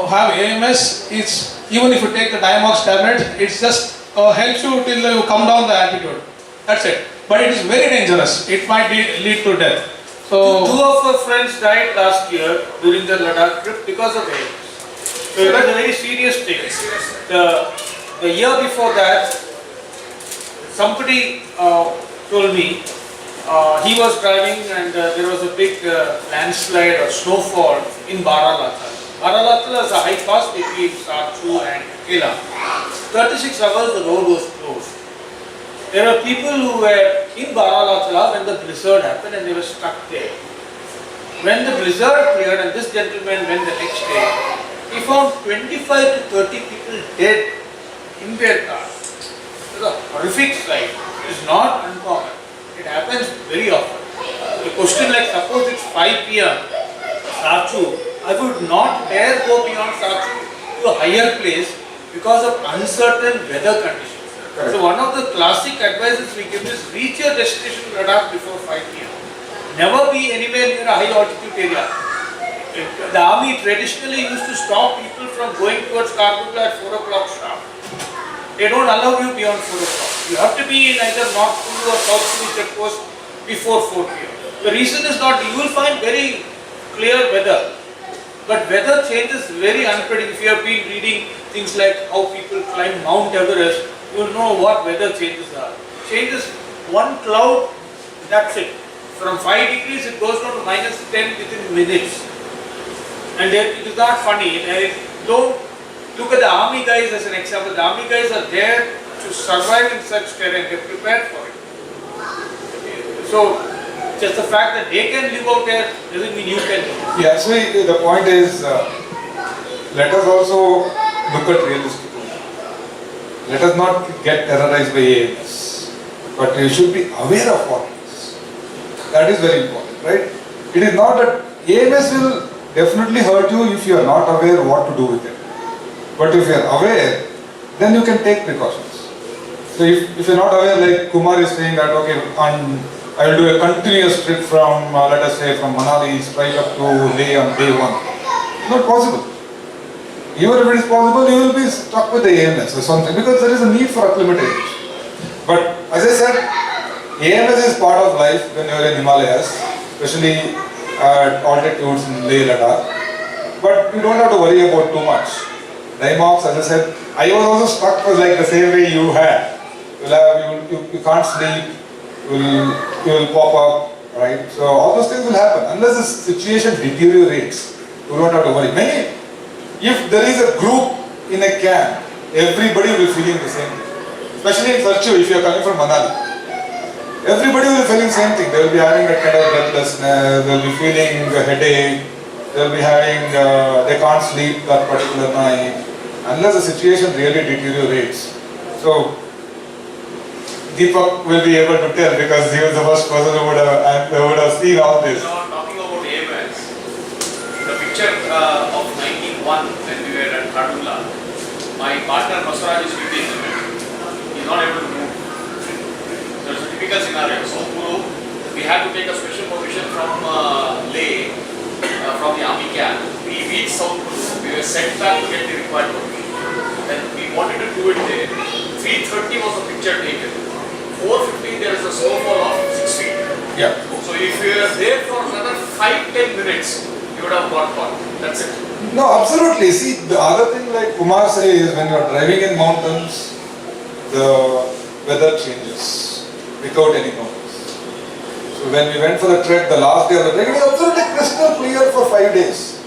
have AMS, it's even if you take the Diamox tablet, it just helps you till you come down the altitude. That's it. But it is very dangerous. It might lead to death. So two of our friends died last year during the Ladakh trip because of AMS. So it was a very serious thing. The year before that, somebody told me He was driving and there was a big landslide or snowfall in Baralathal. Baralathal is a high pass between Sarchu and Kela. 36 hours the road was closed. There are people who were in Baralathal when the blizzard happened and they were stuck there. When the blizzard cleared and this gentleman went the next day, he found 25 to 30 people dead in their cars. It was a horrific sight. It is not uncommon. It happens very often. The question like suppose it's 5 p.m. Sarchu, I would not dare go beyond Sarchu to a higher place because of uncertain weather conditions. Correct. So one of the classic advices we give is reach your destination Ladakh before 5 p.m. Never be anywhere near a high altitude area. The army traditionally used to stop people from going towards Karbala at 4 o'clock sharp. They don't allow you beyond 4 o'clock. You have to be in either North Kulu or South Kulu checkpost before 4 p.m. The reason is not, you will find very clear weather. But weather changes very unpredictable. If you have been reading things like how people climb Mount Everest, you will know what weather changes are. Changes one cloud, that's it. From 5 degrees it goes down to -10 within minutes. And it is not funny. Don't look at the army guys as an example. The army guys are there to survive in such terrain. They are prepared for it. So, just the fact that they can live out there doesn't mean you can. Yeah, so the point is, let us also look at realistically. Let us not get terrorized by AMS, but you should be aware of what it is. That is very important, right? It is not that AMS will definitely hurt you if you are not aware what to do with it. But if you are aware, then you can take precautions. So if you are not aware, like Kumar is saying that, okay, I will do a continuous trip from, let us say, from Manali straight up to Leh on day one. Not possible. Even if it is possible, you will be stuck with the AMS or something because there is a need for acclimatization. But as I said, AMS is part of life when you are in Himalayas, especially at altitudes in Leh, Ladakh. But you don't have to worry about too much. Dimox, as I said, I was also stuck for like the same way you had. You can't sleep, you will pop up, right? So all those things will happen unless the situation deteriorates. You don't have to worry. If there is a group in a camp, everybody will be feeling the same thing. Especially in Sarchu, if you are coming from Manali. Everybody will be feeling the same thing. They will be having that kind of breathlessness, they will be feeling a headache, they will be having, they can't sleep that particular night, unless the situation really deteriorates. So, Deepak will be able to tell because he was the first person who would have seen all this. Talking about AMS, the picture of 1901 when we were at Kadula, my partner Masaraj is with him. He is not able to move. So it's a typical scenario. So we had to take a special permission from Leh, from the army camp. We reached South Kulu. We were sent back to get the required permission. Then we wanted to do it there. 3:30 was the picture taken. 4:50 there is a snowfall of 6 feet. Yeah. So if you are there for another 5-10 minutes, you would have got caught. That's it. No, absolutely. See, the other thing like Kumar says, when you are driving in mountains, the weather changes without any notice. So when we went for the trek, the last day of the trek, it was absolutely crystal clear for 5 days.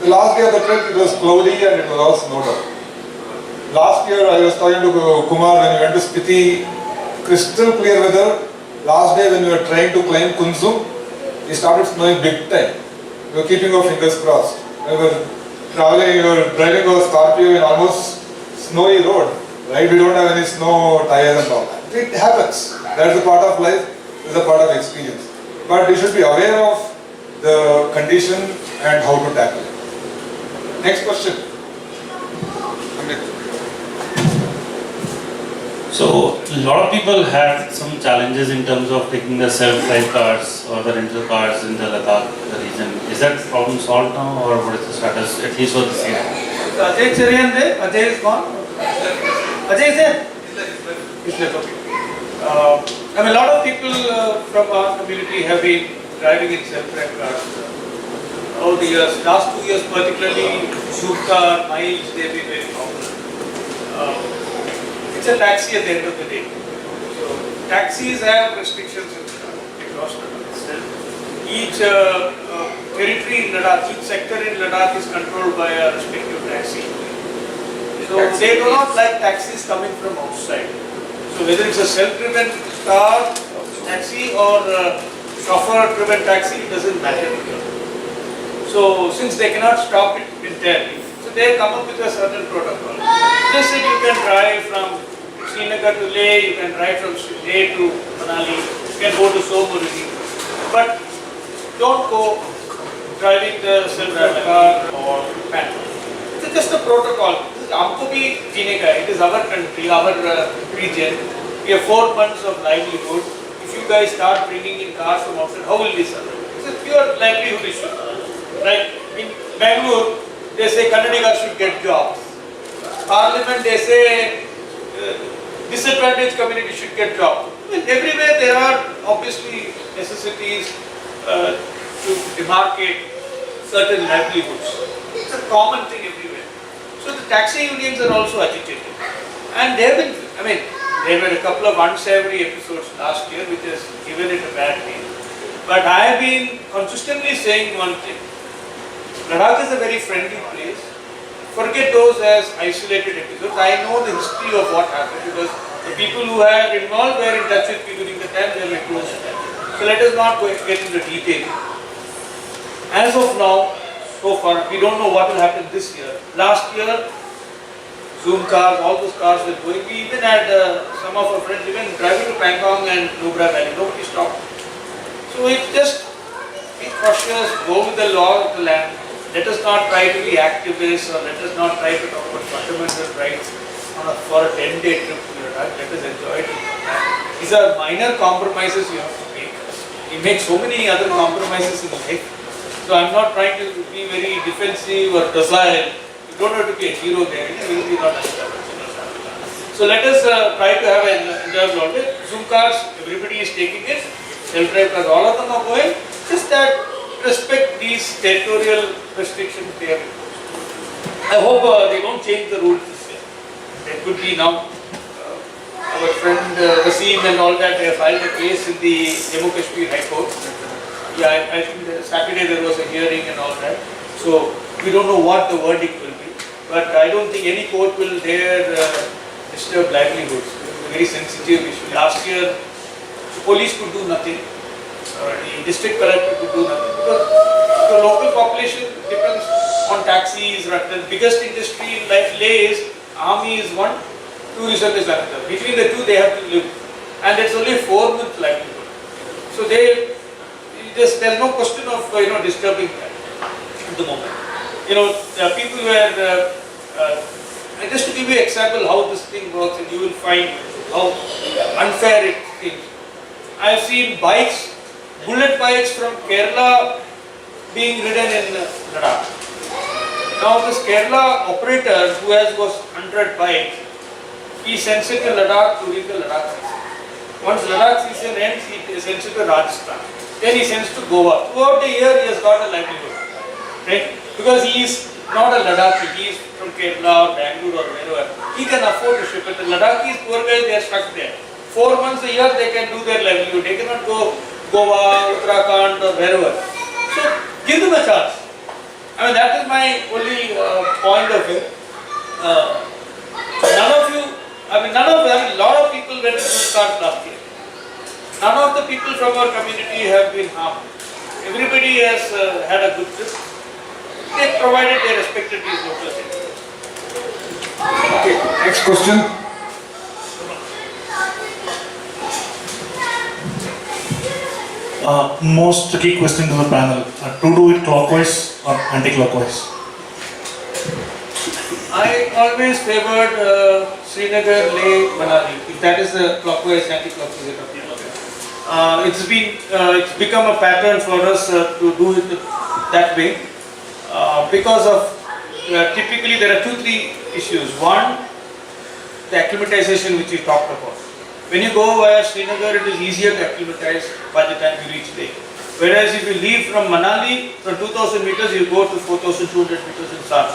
The last day of the trek, it was cloudy and it was all snowed up. Last year, I was talking to Kumar when we went to Spiti, crystal clear weather. Last day when we were trying to climb Kunzum, it started snowing big time. We were keeping our fingers crossed. We were driving a Scorpio in almost snowy road, right? We don't have any snow tires and all that. It happens. That's a part of life, it's a part of experience. But you should be aware of the condition and how to tackle it. Next question. Amit. So, a lot of people had some challenges in terms of taking the self-drive cars or the rental cars in the Ladakh region. Is that problem solved now, or what is the status, at least for this year? Ajay Cherian there? Ajay is gone? Ajay is there? He's left, okay. I mean, a lot of people from our community have been driving in self-drive cars over the years. Last 2 years particularly, Shubka, Miles, they've been very popular. It's a taxi at the end of the day. So taxis have restrictions in across Ladakh. Still, each territory in Ladakh, each sector in Ladakh is controlled by a respective taxi. So they do not like taxis coming from outside. So whether it's a self-driven car, taxi or chauffeur-driven taxi, it doesn't matter. So since they cannot stop it entirely, so they come up with a certain protocol. Just that you can drive from Srinagar to Leh, you can drive from Leh to Manali, you can go to Somorudi, but don't go driving the self-driven car or van. It's just a protocol. हमको भी जीने का है. It is our country, our region. We have 4 months of livelihood. If you guys start bringing in cars from outside, how will we survive? It's a pure livelihood issue. Like in Bangalore, they say Kannadigas should get jobs. Parliament, they say disadvantaged community should get jobs. Well, everywhere there are obviously necessities to demarcate certain livelihoods. It's a common thing everywhere. So the taxi unions are also agitated. And they have been, I mean, there were a couple of unsavory episodes last year which has given it a bad name. But I have been consistently saying one thing. Ladakh is a very friendly place. Forget those as isolated episodes. I know the history of what happened because the people who were involved were in touch with me during the time they were close to them. So let us not get into detail. As of now, so far, we don't know what will happen this year. Last year, Zoom cars, all those cars were going. We even had some of our friends even driving to Pangong and Nubra Valley. Nobody stopped. So it's just be cautious, go with the law of the land. Let us not try to be activists or let us not try to talk about fundamental rights for a 10-day trip to Ladakh. Let us enjoy it. These are minor compromises you have to make. We make so many other compromises in life. So I'm not trying to be very defensive or docile. You don't have to be a hero there. You will be not a hero. So let us try to have an enjoyable day. Zoom cars, everybody is taking it. Self-drive cars, all of them are going. Just that respect these territorial restrictions they have imposed. I hope they don't change the rules this year. There could be now our friend Wasim and all that, they have filed a case in the Jammu Kashmir High Court. Yeah, I think Saturday there was a hearing and all that. So we don't know what the verdict will be. But I don't think any court will dare disturb livelihoods. It's a very sensitive issue. Last year, the police could do nothing. The district collector could do nothing. Because the local population depends on taxis. The biggest industry in Leh is army is one, tourism is another. Between the two they have to live. And it's only 4 months livelihood. So there's no question of disturbing that at the moment. People were just to give you an example how this thing works, and you will find how unfair it is. I have seen bikes, bullet bikes from Kerala being ridden in Ladakh. Now this Kerala operator who has got 100 bikes, he sends it to Ladakh to read the Ladakh season. Once Ladakh season ends, he sends it to Rajasthan. Then he sends to Goa. Throughout the year, he has got a livelihood, right? Because he is not a Ladakhi, he is from Kerala or Bangalore or wherever. He can afford to ship it. The Ladakhis, poor guys, they are stuck there. 4 months a year, they can do their livelihood. They cannot go Goa, Uttarakhand or wherever. So, give them a chance. I mean, that is my only point of view. A lot of people went to start last year. None of the people from our community have been harmed. Everybody has had a good trip. They provided their respected these local citizens. Okay, next question. Most tricky question to the panel. To do it clockwise or anti-clockwise? I always favored Srinagar, Leh, Manali. If that is the clockwise, anti-clockwise. It's become a pattern for us to do it that way because of typically there are 2-3 issues. One, the acclimatization which we talked about. When you go via Srinagar, it is easier to acclimatize by the time you reach Leh. Whereas if you leave from Manali, from 2000 meters, you go to 4200 meters in Sarch.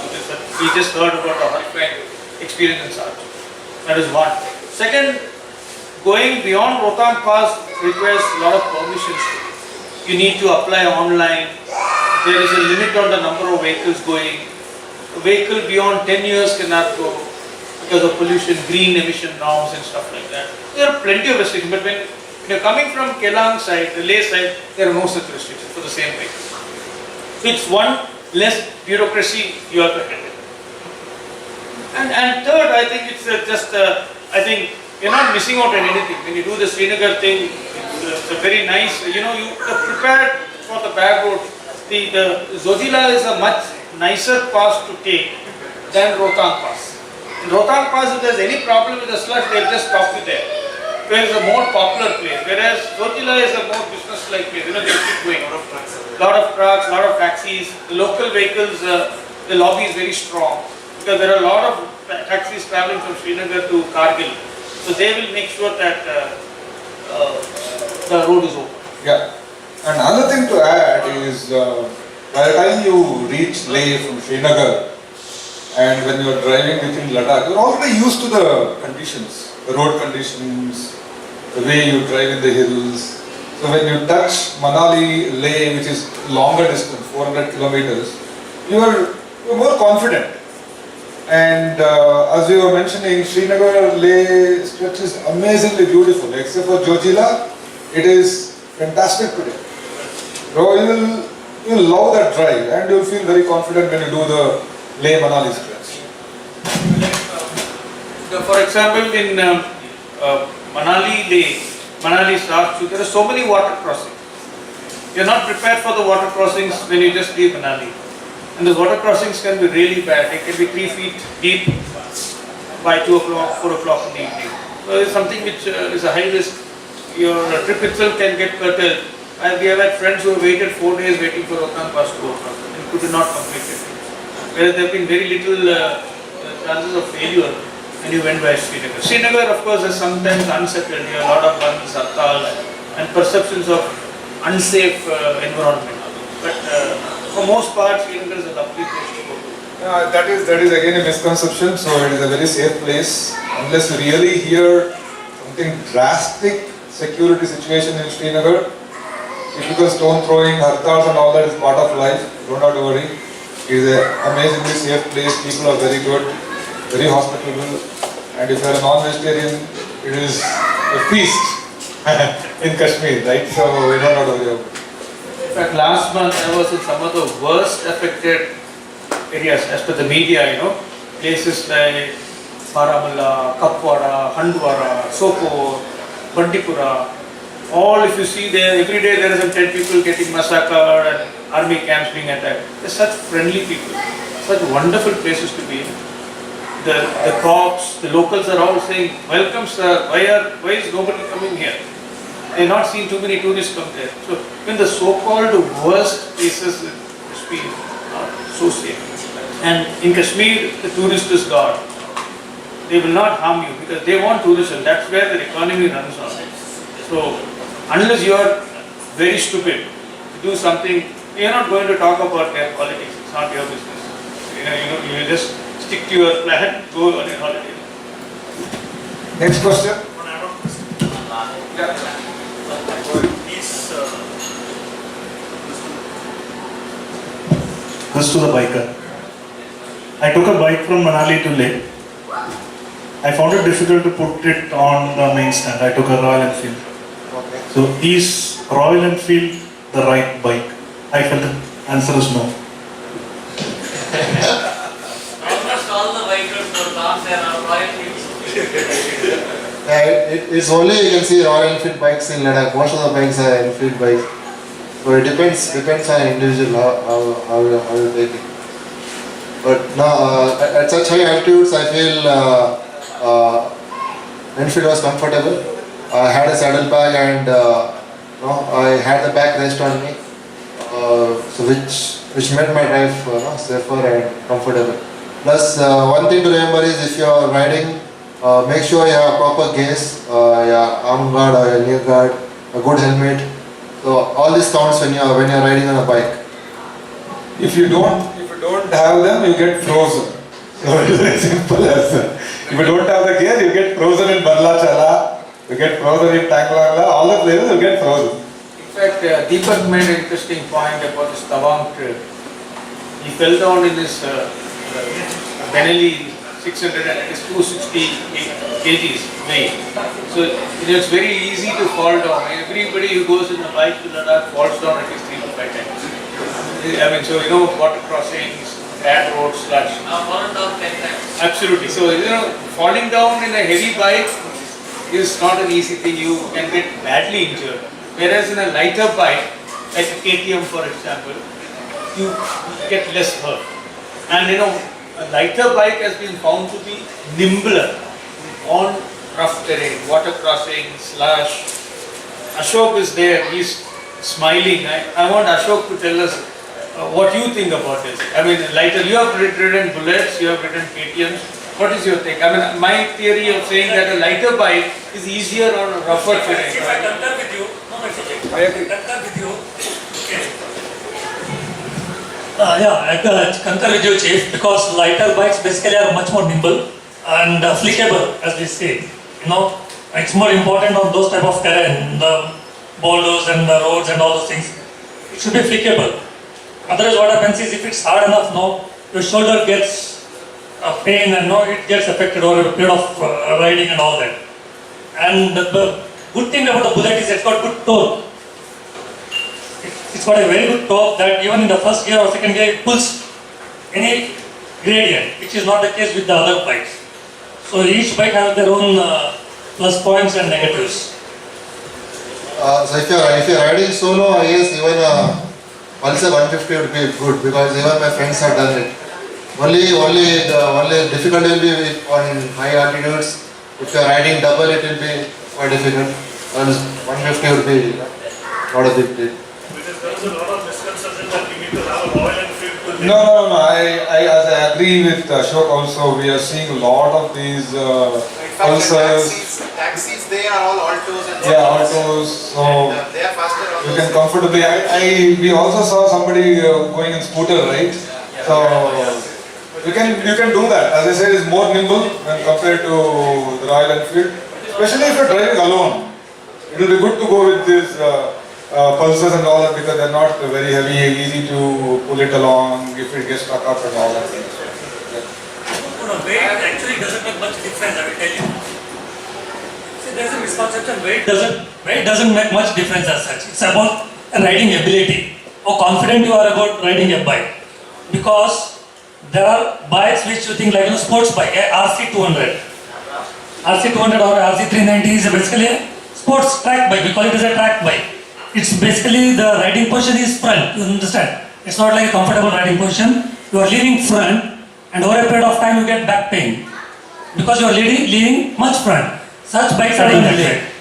We just heard about the horrifying experience in Sarch. That is one. Second, going beyond Rohtang Pass requires a lot of permission. permissions. You need to apply online. There is a limit on the number of vehicles going. A vehicle beyond 10 years cannot go because of pollution, green emission norms and stuff like that. There are plenty of restrictions, but when you're coming from Kelang side, the Leh side, there are no such restrictions for the same vehicle. So it's one less bureaucracy you have to handle. And third, I think it's I think you're not missing out on anything. When you do the Srinagar thing, it's a very nice, you are prepared for the bad road. The Zojila is a much nicer pass to take than Rohtang Pass. In Rohtang Pass, if there's any problem with the slush, they'll just stop you there. So it's a more popular place, whereas Zojila is a more business-like place. They keep going. Lot of trucks, lot of taxis. The local vehicles, the lobby is very strong because there are a lot of taxis traveling from Srinagar to Kargil. So they will make sure that the road is open. Yeah. And another thing to add is, by the time you reach Leh from Srinagar, and when you are driving within Ladakh, you are already used to the conditions, the road conditions, the way you drive in the hills. So when you touch Manali, Leh, which is longer distance, 400 kilometers, you are more confident. And as you were mentioning, Srinagar Leh stretch is amazingly beautiful. Except for Zojila, it is fantastic today. So you will love that drive, and you will feel very confident when you do the Leh Manali stretch. For example, in Manali Leh, Manali Sarchu, there are so many water crossings. You are not prepared for the water crossings when you just leave Manali. And the water crossings can be really bad. They can be 3 feet deep by 2 o'clock, 4 o'clock in the evening. So it's something which is a high risk. Your trip itself can get curtailed. We have had friends who have waited 4 days waiting for Rohtang Pass to open and could not complete it. Whereas there have been very little chances of failure when you went by Srinagar. Srinagar, of course, is sometimes unsettled. You have a lot of guns, hartal, and perceptions of unsafe environment. But for most parts, Srinagar is a lovely place to go to. That is again a misconception. So it is a very safe place unless you really hear something drastic security situation in Srinagar. Typical stone throwing, hartals and all that is part of life. Don't have to worry. It is an amazingly safe place. People are very good, very hospitable. And if you are a non-vegetarian, it is a feast in Kashmir, right? So we don't have to worry about it. In fact, last month I was in some of the worst affected areas as per the media, places like Baramulla, Kapwara, Handwara, Sopore, Bandipura. All, if you see there, every day there are some 10 people getting massacred and army camps being attacked. They're such friendly people, such wonderful places to be in. The cops, the locals are all saying, welcome sir, why is nobody coming here? They've not seen too many tourists come there. So even the so-called worst places in Kashmir are so safe. And in Kashmir, the tourist is God. They will not harm you because they want tourism. That's where their economy runs on. So unless you are very stupid to do something, you are not going to talk about their politics. It's not your business. You just stick to your plan, go on your holiday. Next question. This to the biker. I took a bike from Manali to Leh. I found it difficult to put it on the main stand. I took a Royal Enfield. So is Royal Enfield the right bike? I felt the answer is no. Almost all the bikers who are there are Royal Enfield. It's only you can see Royal Enfield bikes in Ladakh. Most of the bikes are Enfield bikes. So it depends on individual how you take it. But now at such high altitudes, I feel Enfield was comfortable. I had a saddle bag and I had the back rest on me, so which made my drive safer and comfortable. Plus, one thing to remember is if you are riding, make sure you have proper gears, your arm guard or your knee guard, a good helmet. So all this counts when you are riding on a bike. If you don't have them, you get frozen. So it is as simple as that. If you don't have the gear, you get frozen in Barla Chala, you get frozen in Tanglangla, all the places you get frozen. fact, Deepak made an interesting point about this Tawang trip. He fell down in his Benelli 600 and it is 260 kgs weight. So it's very easy to fall down. Everybody who goes in a bike to Ladakh falls down at least 3 to 5 times. I mean, so water crossings, bad roads, slush. Fallen down 10 times. Absolutely. So falling down in a heavy bike is not an easy thing. You can get badly injured. Whereas in a lighter bike, like a KTM for example, you get less hurt. And a lighter bike has been found to be nimbler on rough terrain, water crossing, slush. Ashok is there, he's smiling. I want Ashok to tell us what you think about this. I mean, lighter, you have ridden bullets, you have ridden KTMs. What is your take? I mean, my theory of saying that a lighter bike is easier on a rougher terrain. If I concur with you, I agree. Concur with you. I concur with you, Chief, because lighter bikes basically are much more nimble and flickable, as we say. It's more important on those type of terrain, the boulders and the roads and all those things. It should be flickable. Otherwise, what happens is if it's hard enough, your shoulder gets pain and it gets affected over a period of riding and all that. And the good thing about the bullet is it's got good torque. It's got a very good torque that even in the first gear or second gear it pulls any gradient, which is not the case with the other bikes. So each bike has their own plus points and negatives. So if you're riding solo, I guess even Pulsar 150 would be good because even my friends have done it. Only difficulty will be on high altitudes. If you're riding double, it will be quite difficult. 150 would be not a big deal. Because there is a lot of misconception that you need to have a Royal Enfield to No. I agree with Ashok also. We are seeing a lot of these Pulsars. Taxis, they are all altos and Altos. So they are faster on you can comfortably. We also saw somebody going in scooter, right? So you can do that. As I said, it's more nimble when compared to the Royal Enfield. Especially if you're driving alone. It will be good to go with these pulsers and all that because they're not very heavy, easy to pull it along if it gets stuck up and all that. Weight actually doesn't make much difference, I will tell you. See, there's a misconception, weight doesn't make much difference as such. It's about riding ability. How confident you are about riding a bike. Because there are bikes which you think like sports bike, RC200. RC200 or RC390 is basically a sports track bike. We call it as a track bike. It's basically the riding position is front, you understand? It's not like a comfortable riding position. You are leaning front and over a period of time you get back pain. Because you are leaning much front. Such bikes are in that way.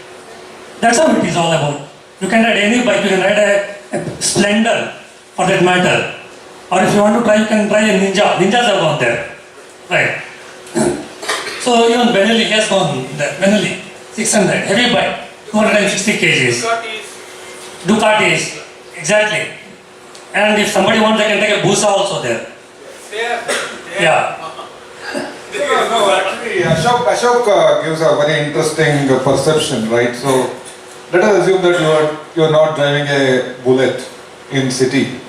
That's how it is all about. You can ride any bike, you can ride a Splendor for that matter. Or if you want to try, you can try a Ninja. Ninjas have gone there. Right. So even Benelli has gone there. Benelli, 600, heavy bike, 260 kgs. Ducatis, exactly. And if somebody wants, they can take a Busa also there. Yeah. No, actually, Ashok gives a very interesting perception, right? So let us assume that you are not driving a bullet in city.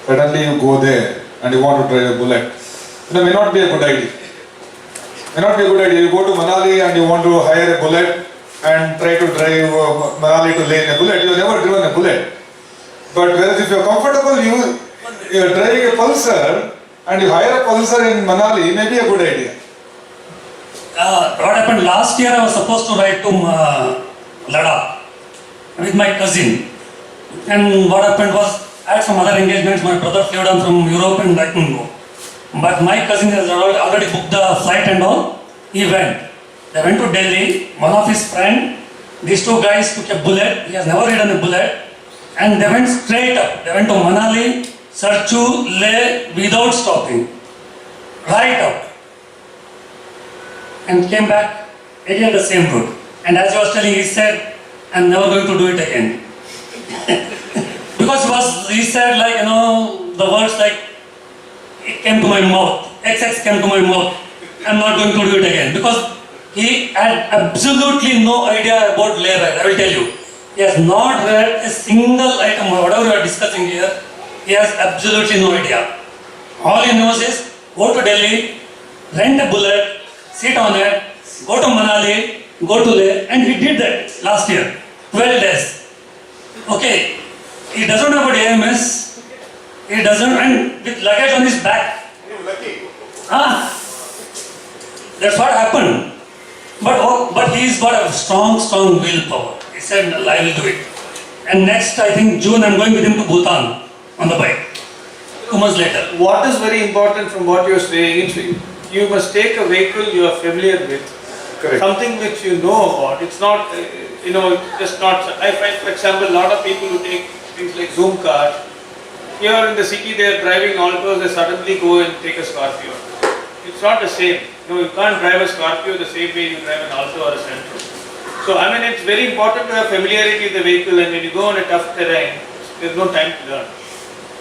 Suddenly you go there and you want to drive a bullet. It may not be a good idea. May not be a good idea. You go to Manali and you want to hire a bullet and try to drive Manali to Leh in a bullet. You have never driven a bullet. But whereas if you are comfortable, you are driving a Pulsar and you hire a Pulsar in Manali, may be a good idea. What happened last year, I was supposed to ride to Ladakh with my cousin. And what happened was, I had some other engagements. My brother flew down from Europe and I couldn't go. But my cousin has already booked the flight and all. He went. They went to Delhi. One of his friends, these two guys took a bullet. He has never ridden a bullet. And they went straight up. They went to Manali, Sarchu, Leh without stopping. Right up. And came back again the same route. And as he was telling, he said, I'm never going to do it again. Because he said like, the words like, it came to my mouth, XX came to my mouth, I'm not going to do it again. Because he had absolutely no idea about Leh ride, I will tell you. He has not read a single item or whatever we are discussing here. He has absolutely no idea. All he knows is go to Delhi, rent a bullet, sit on it, go to Manali, go to Leh, and he did that last year, 12 days. Okay, he doesn't know about AMS, he doesn't, and with luggage on his back. That's what happened. But he's got a strong willpower. He said, I will do it. And next, I think June, I'm going with him to Bhutan on the bike. 2 months later. What is very important from what you're saying is you must take a vehicle you are familiar with. Correct. Something which you know about. It's not, just not. I find, for example, a lot of people who take things like Zoom cars. Here in the city, they are driving Altos, they suddenly go and take a Scorpio. It's not the same. You can't drive a Scorpio the same way you drive an Alto or a Sentro. So, it's very important to have familiarity with the vehicle, and when you go on a tough terrain, there's no time to learn.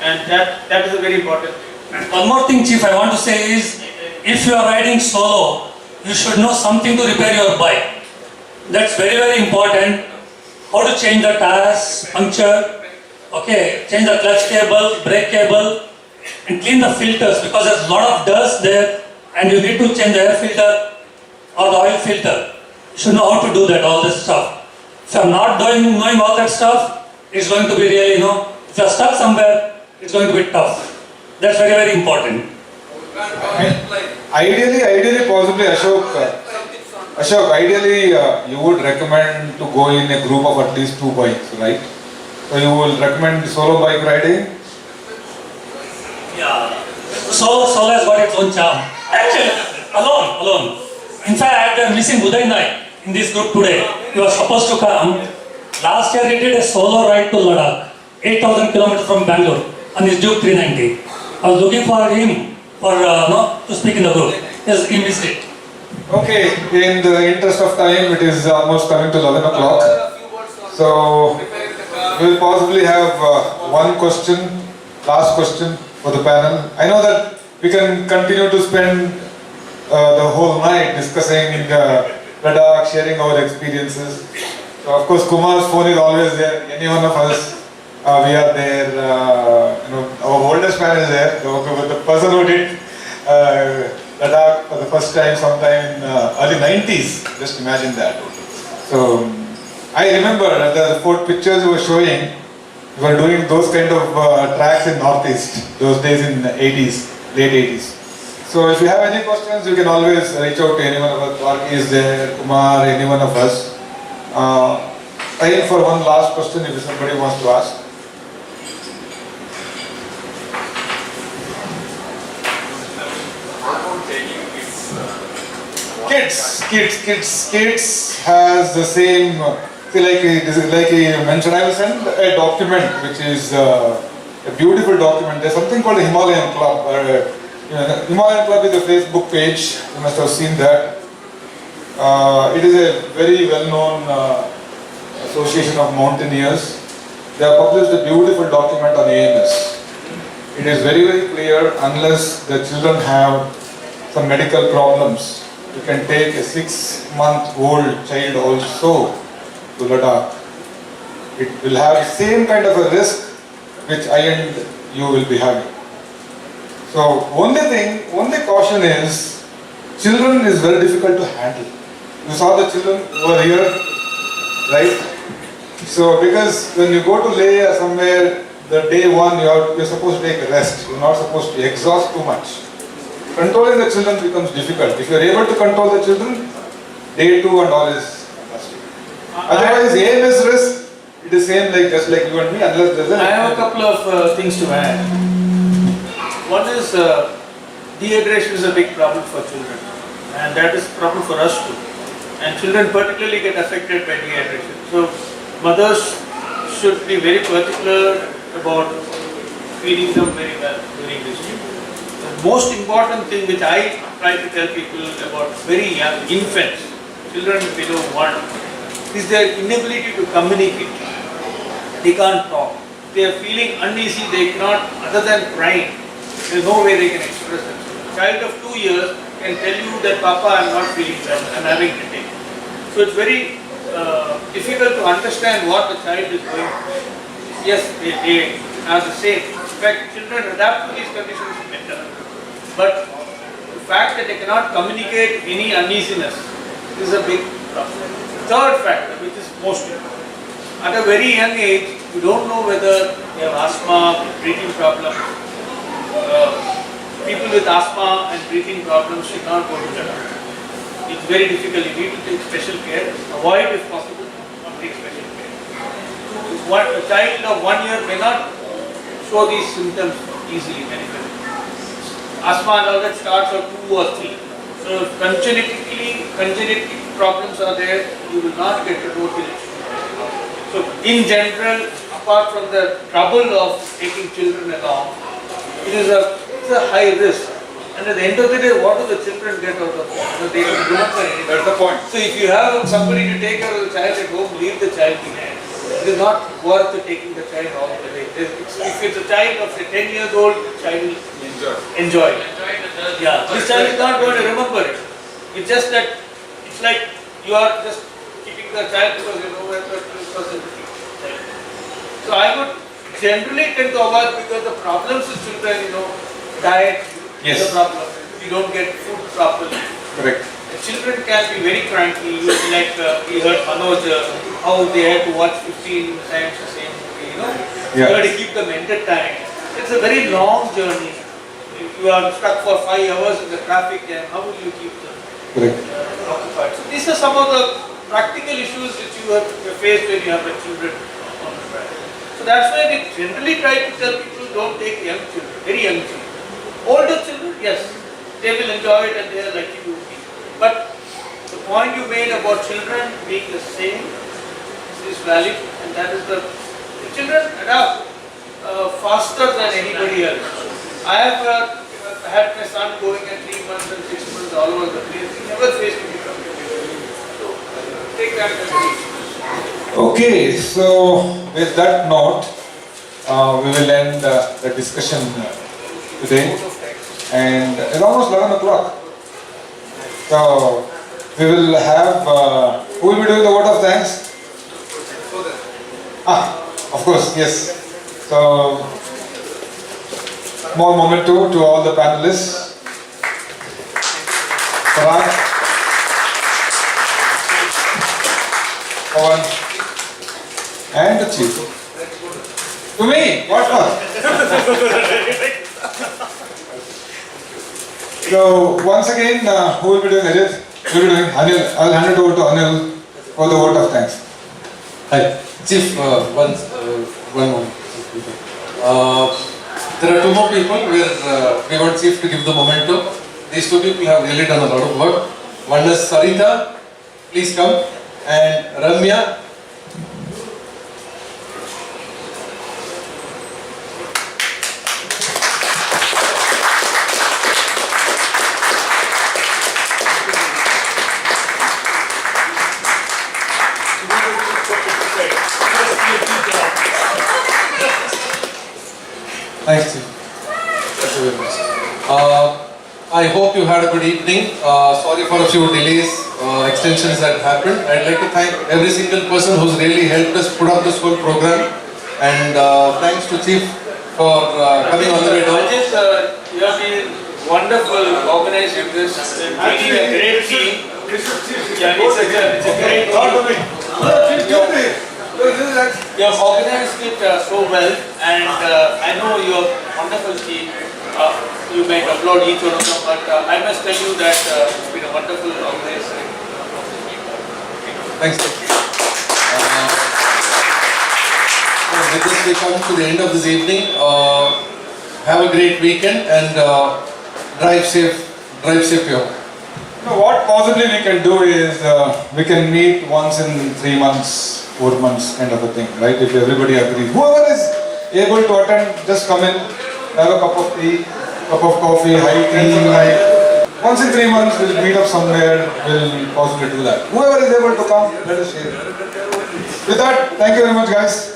And that is a very important thing. One more thing, Chief, I want to say is, if you are riding solo, you should know something to repair your bike. That's very important. How to change the tires, puncture, okay, change the clutch cable, brake cable, and clean the filters, because there's a lot of dust there, and you need to change the air filter or the oil filter. You should know how to do that, all this stuff. If you're not knowing all that stuff, it's going to be really, if you're stuck somewhere, it's going to be tough. That's very important. Ideally, possibly, Ashok, ideally, you would recommend to go in a group of at least 2 bikes, right? So you will recommend solo bike riding? Yeah. Solo has got its own charm. Actually, alone. In fact, I'm missing Uday Naik in this group today. He was supposed to come. Last year he did a solo ride to Ladakh, 8,000 kilometers from Bangalore on his Duke 390. I was looking for him to speak in the group. Yes, he missed it. Okay, in the interest of time, it is almost coming to 11 o'clock. So, we'll possibly have one question, last question for the panel. I know that we can continue to spend the whole night discussing Ladakh, sharing our experiences. So, of course, Kumar's phone is always there. Any one of us, we are there. Our oldest man is there. The person who did Ladakh for the first time sometime in early 90s. Just imagine that. So, I remember the 4 pictures you were showing, you were doing those kind of tracks in Northeast, those days in the 80s, late 80s. So if you have any questions, you can always reach out to any one of us. Varki is there, Kumar, any one of us. Time for one last question if somebody wants to ask. Kids has the same, like he mentioned, I will send a document which is a beautiful document. There's something called the Himalayan Club. Himalayan Club is a Facebook page, you must have seen that. It is a very well-known association of mountaineers. They have published a beautiful document on AMS. It is very clear, unless the children have some medical problems, you can take a 6-month-old child also to Ladakh. It will have the same kind of a risk which I and you will be having. So only caution is, children is very difficult to handle. You saw the children over here, right? So because when you go to Leh or somewhere, the day one you're supposed to take a rest. You're not supposed to exhaust too much. Controlling the children becomes difficult. If you're able to control the children, day 2 and all is fantastic. Otherwise, AMS risk, it is same just like you and me, unless there's I have a couple of things to add. One is dehydration is a big problem for children, and that is a problem for us too. And children particularly get affected by dehydration. So mothers should be very particular about feeding them very well during this time. The most important thing which I try to tell people about very young infants, children below 1, is their inability to communicate. They can't talk. They are feeling uneasy, they cannot, other than crying, there is no way they can express themselves. A child of 2 years can tell you that, Papa, I am not feeling well, I am having headache. So it's very difficult to understand what the child is going through. Yes, they are the same. In fact, children adapt to these conditions better. But the fact that they cannot communicate any uneasiness is a big problem. Third factor, which is most important. At a very young age, you don't know whether they have asthma, breathing problems. People with asthma and breathing problems should not go to Ladakh. It's very difficult. You need to take special care. Avoid if possible, not take special care. A child of 1 year may not show these symptoms easily, manifest. Asthma and all that starts at 2 or 3. So if congenital problems are there, you will not get to go till it. So in general, apart from the trouble of taking children along, it's a high risk. And at the end of the day, what do the children get out of it? They don't remember anything. That's the point. So if you have somebody to take care of the child at home, leave the child behind. It is not worth taking the child all the way. If it's a child of say 10 years old, the child will enjoy it. Yeah, this child is not going to remember it. It's just that it's like you are just keeping the child because you know where the person is. So I would generally tend to avoid because the problems with children, diet is a problem. You don't get food properly. Correct. The children can be very cranky. Like we heard Manoj, how they had to watch 15 times the same movie, Yeah. You have to keep them entertained. It's a very long journey. If you are stuck for 5 hours in the traffic jam, how will you keep them Correct. occupied? So these are some of the practical issues which you have faced when you have the children on the track. So that's why we generally try to tell people don't take young children, very young children. Older children, yes, they will enjoy it and they are likely to be. But the point you made about children being the same is valid, and that is the children adapt faster than anybody else. I have had my son going at 3 months and 6 months all over the place. He never faced any problem. So take that as a Okay, so with that note, we will end the discussion today. And it's almost 11 o'clock. So we will have, who will be doing the vote of thanks? Of course, yes. So, more memento to all the panelists. Parag, Pawan, and the chief. To me, what for? So, once again, who will be doing Ajit? Who will be doing? Anil. I'll hand it over to Anil for the vote of thanks. Hi, Chief, one moment. There are 2 more people where we want Chief to give the memento. These 2 people have really done a lot of work. One is Sarita, please come, and Ramya. Thanks, Chief. Thank you very much. I hope you had a good evening. Sorry for a few delays, extensions that happened. I'd like to thank every single person who's really helped us put up this whole program. And thanks to Chief for coming all the way down. Ajit, you have been wonderful organizing this, leading a great team. Yeah, it's a great team. You have organized it so well, and I know you have wonderful team. You might upload each one of them, but I must tell you that it's been a wonderful organization. Thanks. With this, we come to the end of this evening. Have a great weekend and drive safe here. What possibly we can do is we can meet once in 3 months, 4 months kind of a thing, right? If everybody agrees. Whoever is able to attend, just come in, have a cup of tea, cup of coffee, hiking, like once in 3 months we'll meet up somewhere, we'll possibly do that. Whoever is able to come, let us share. With that, thank you very much guys.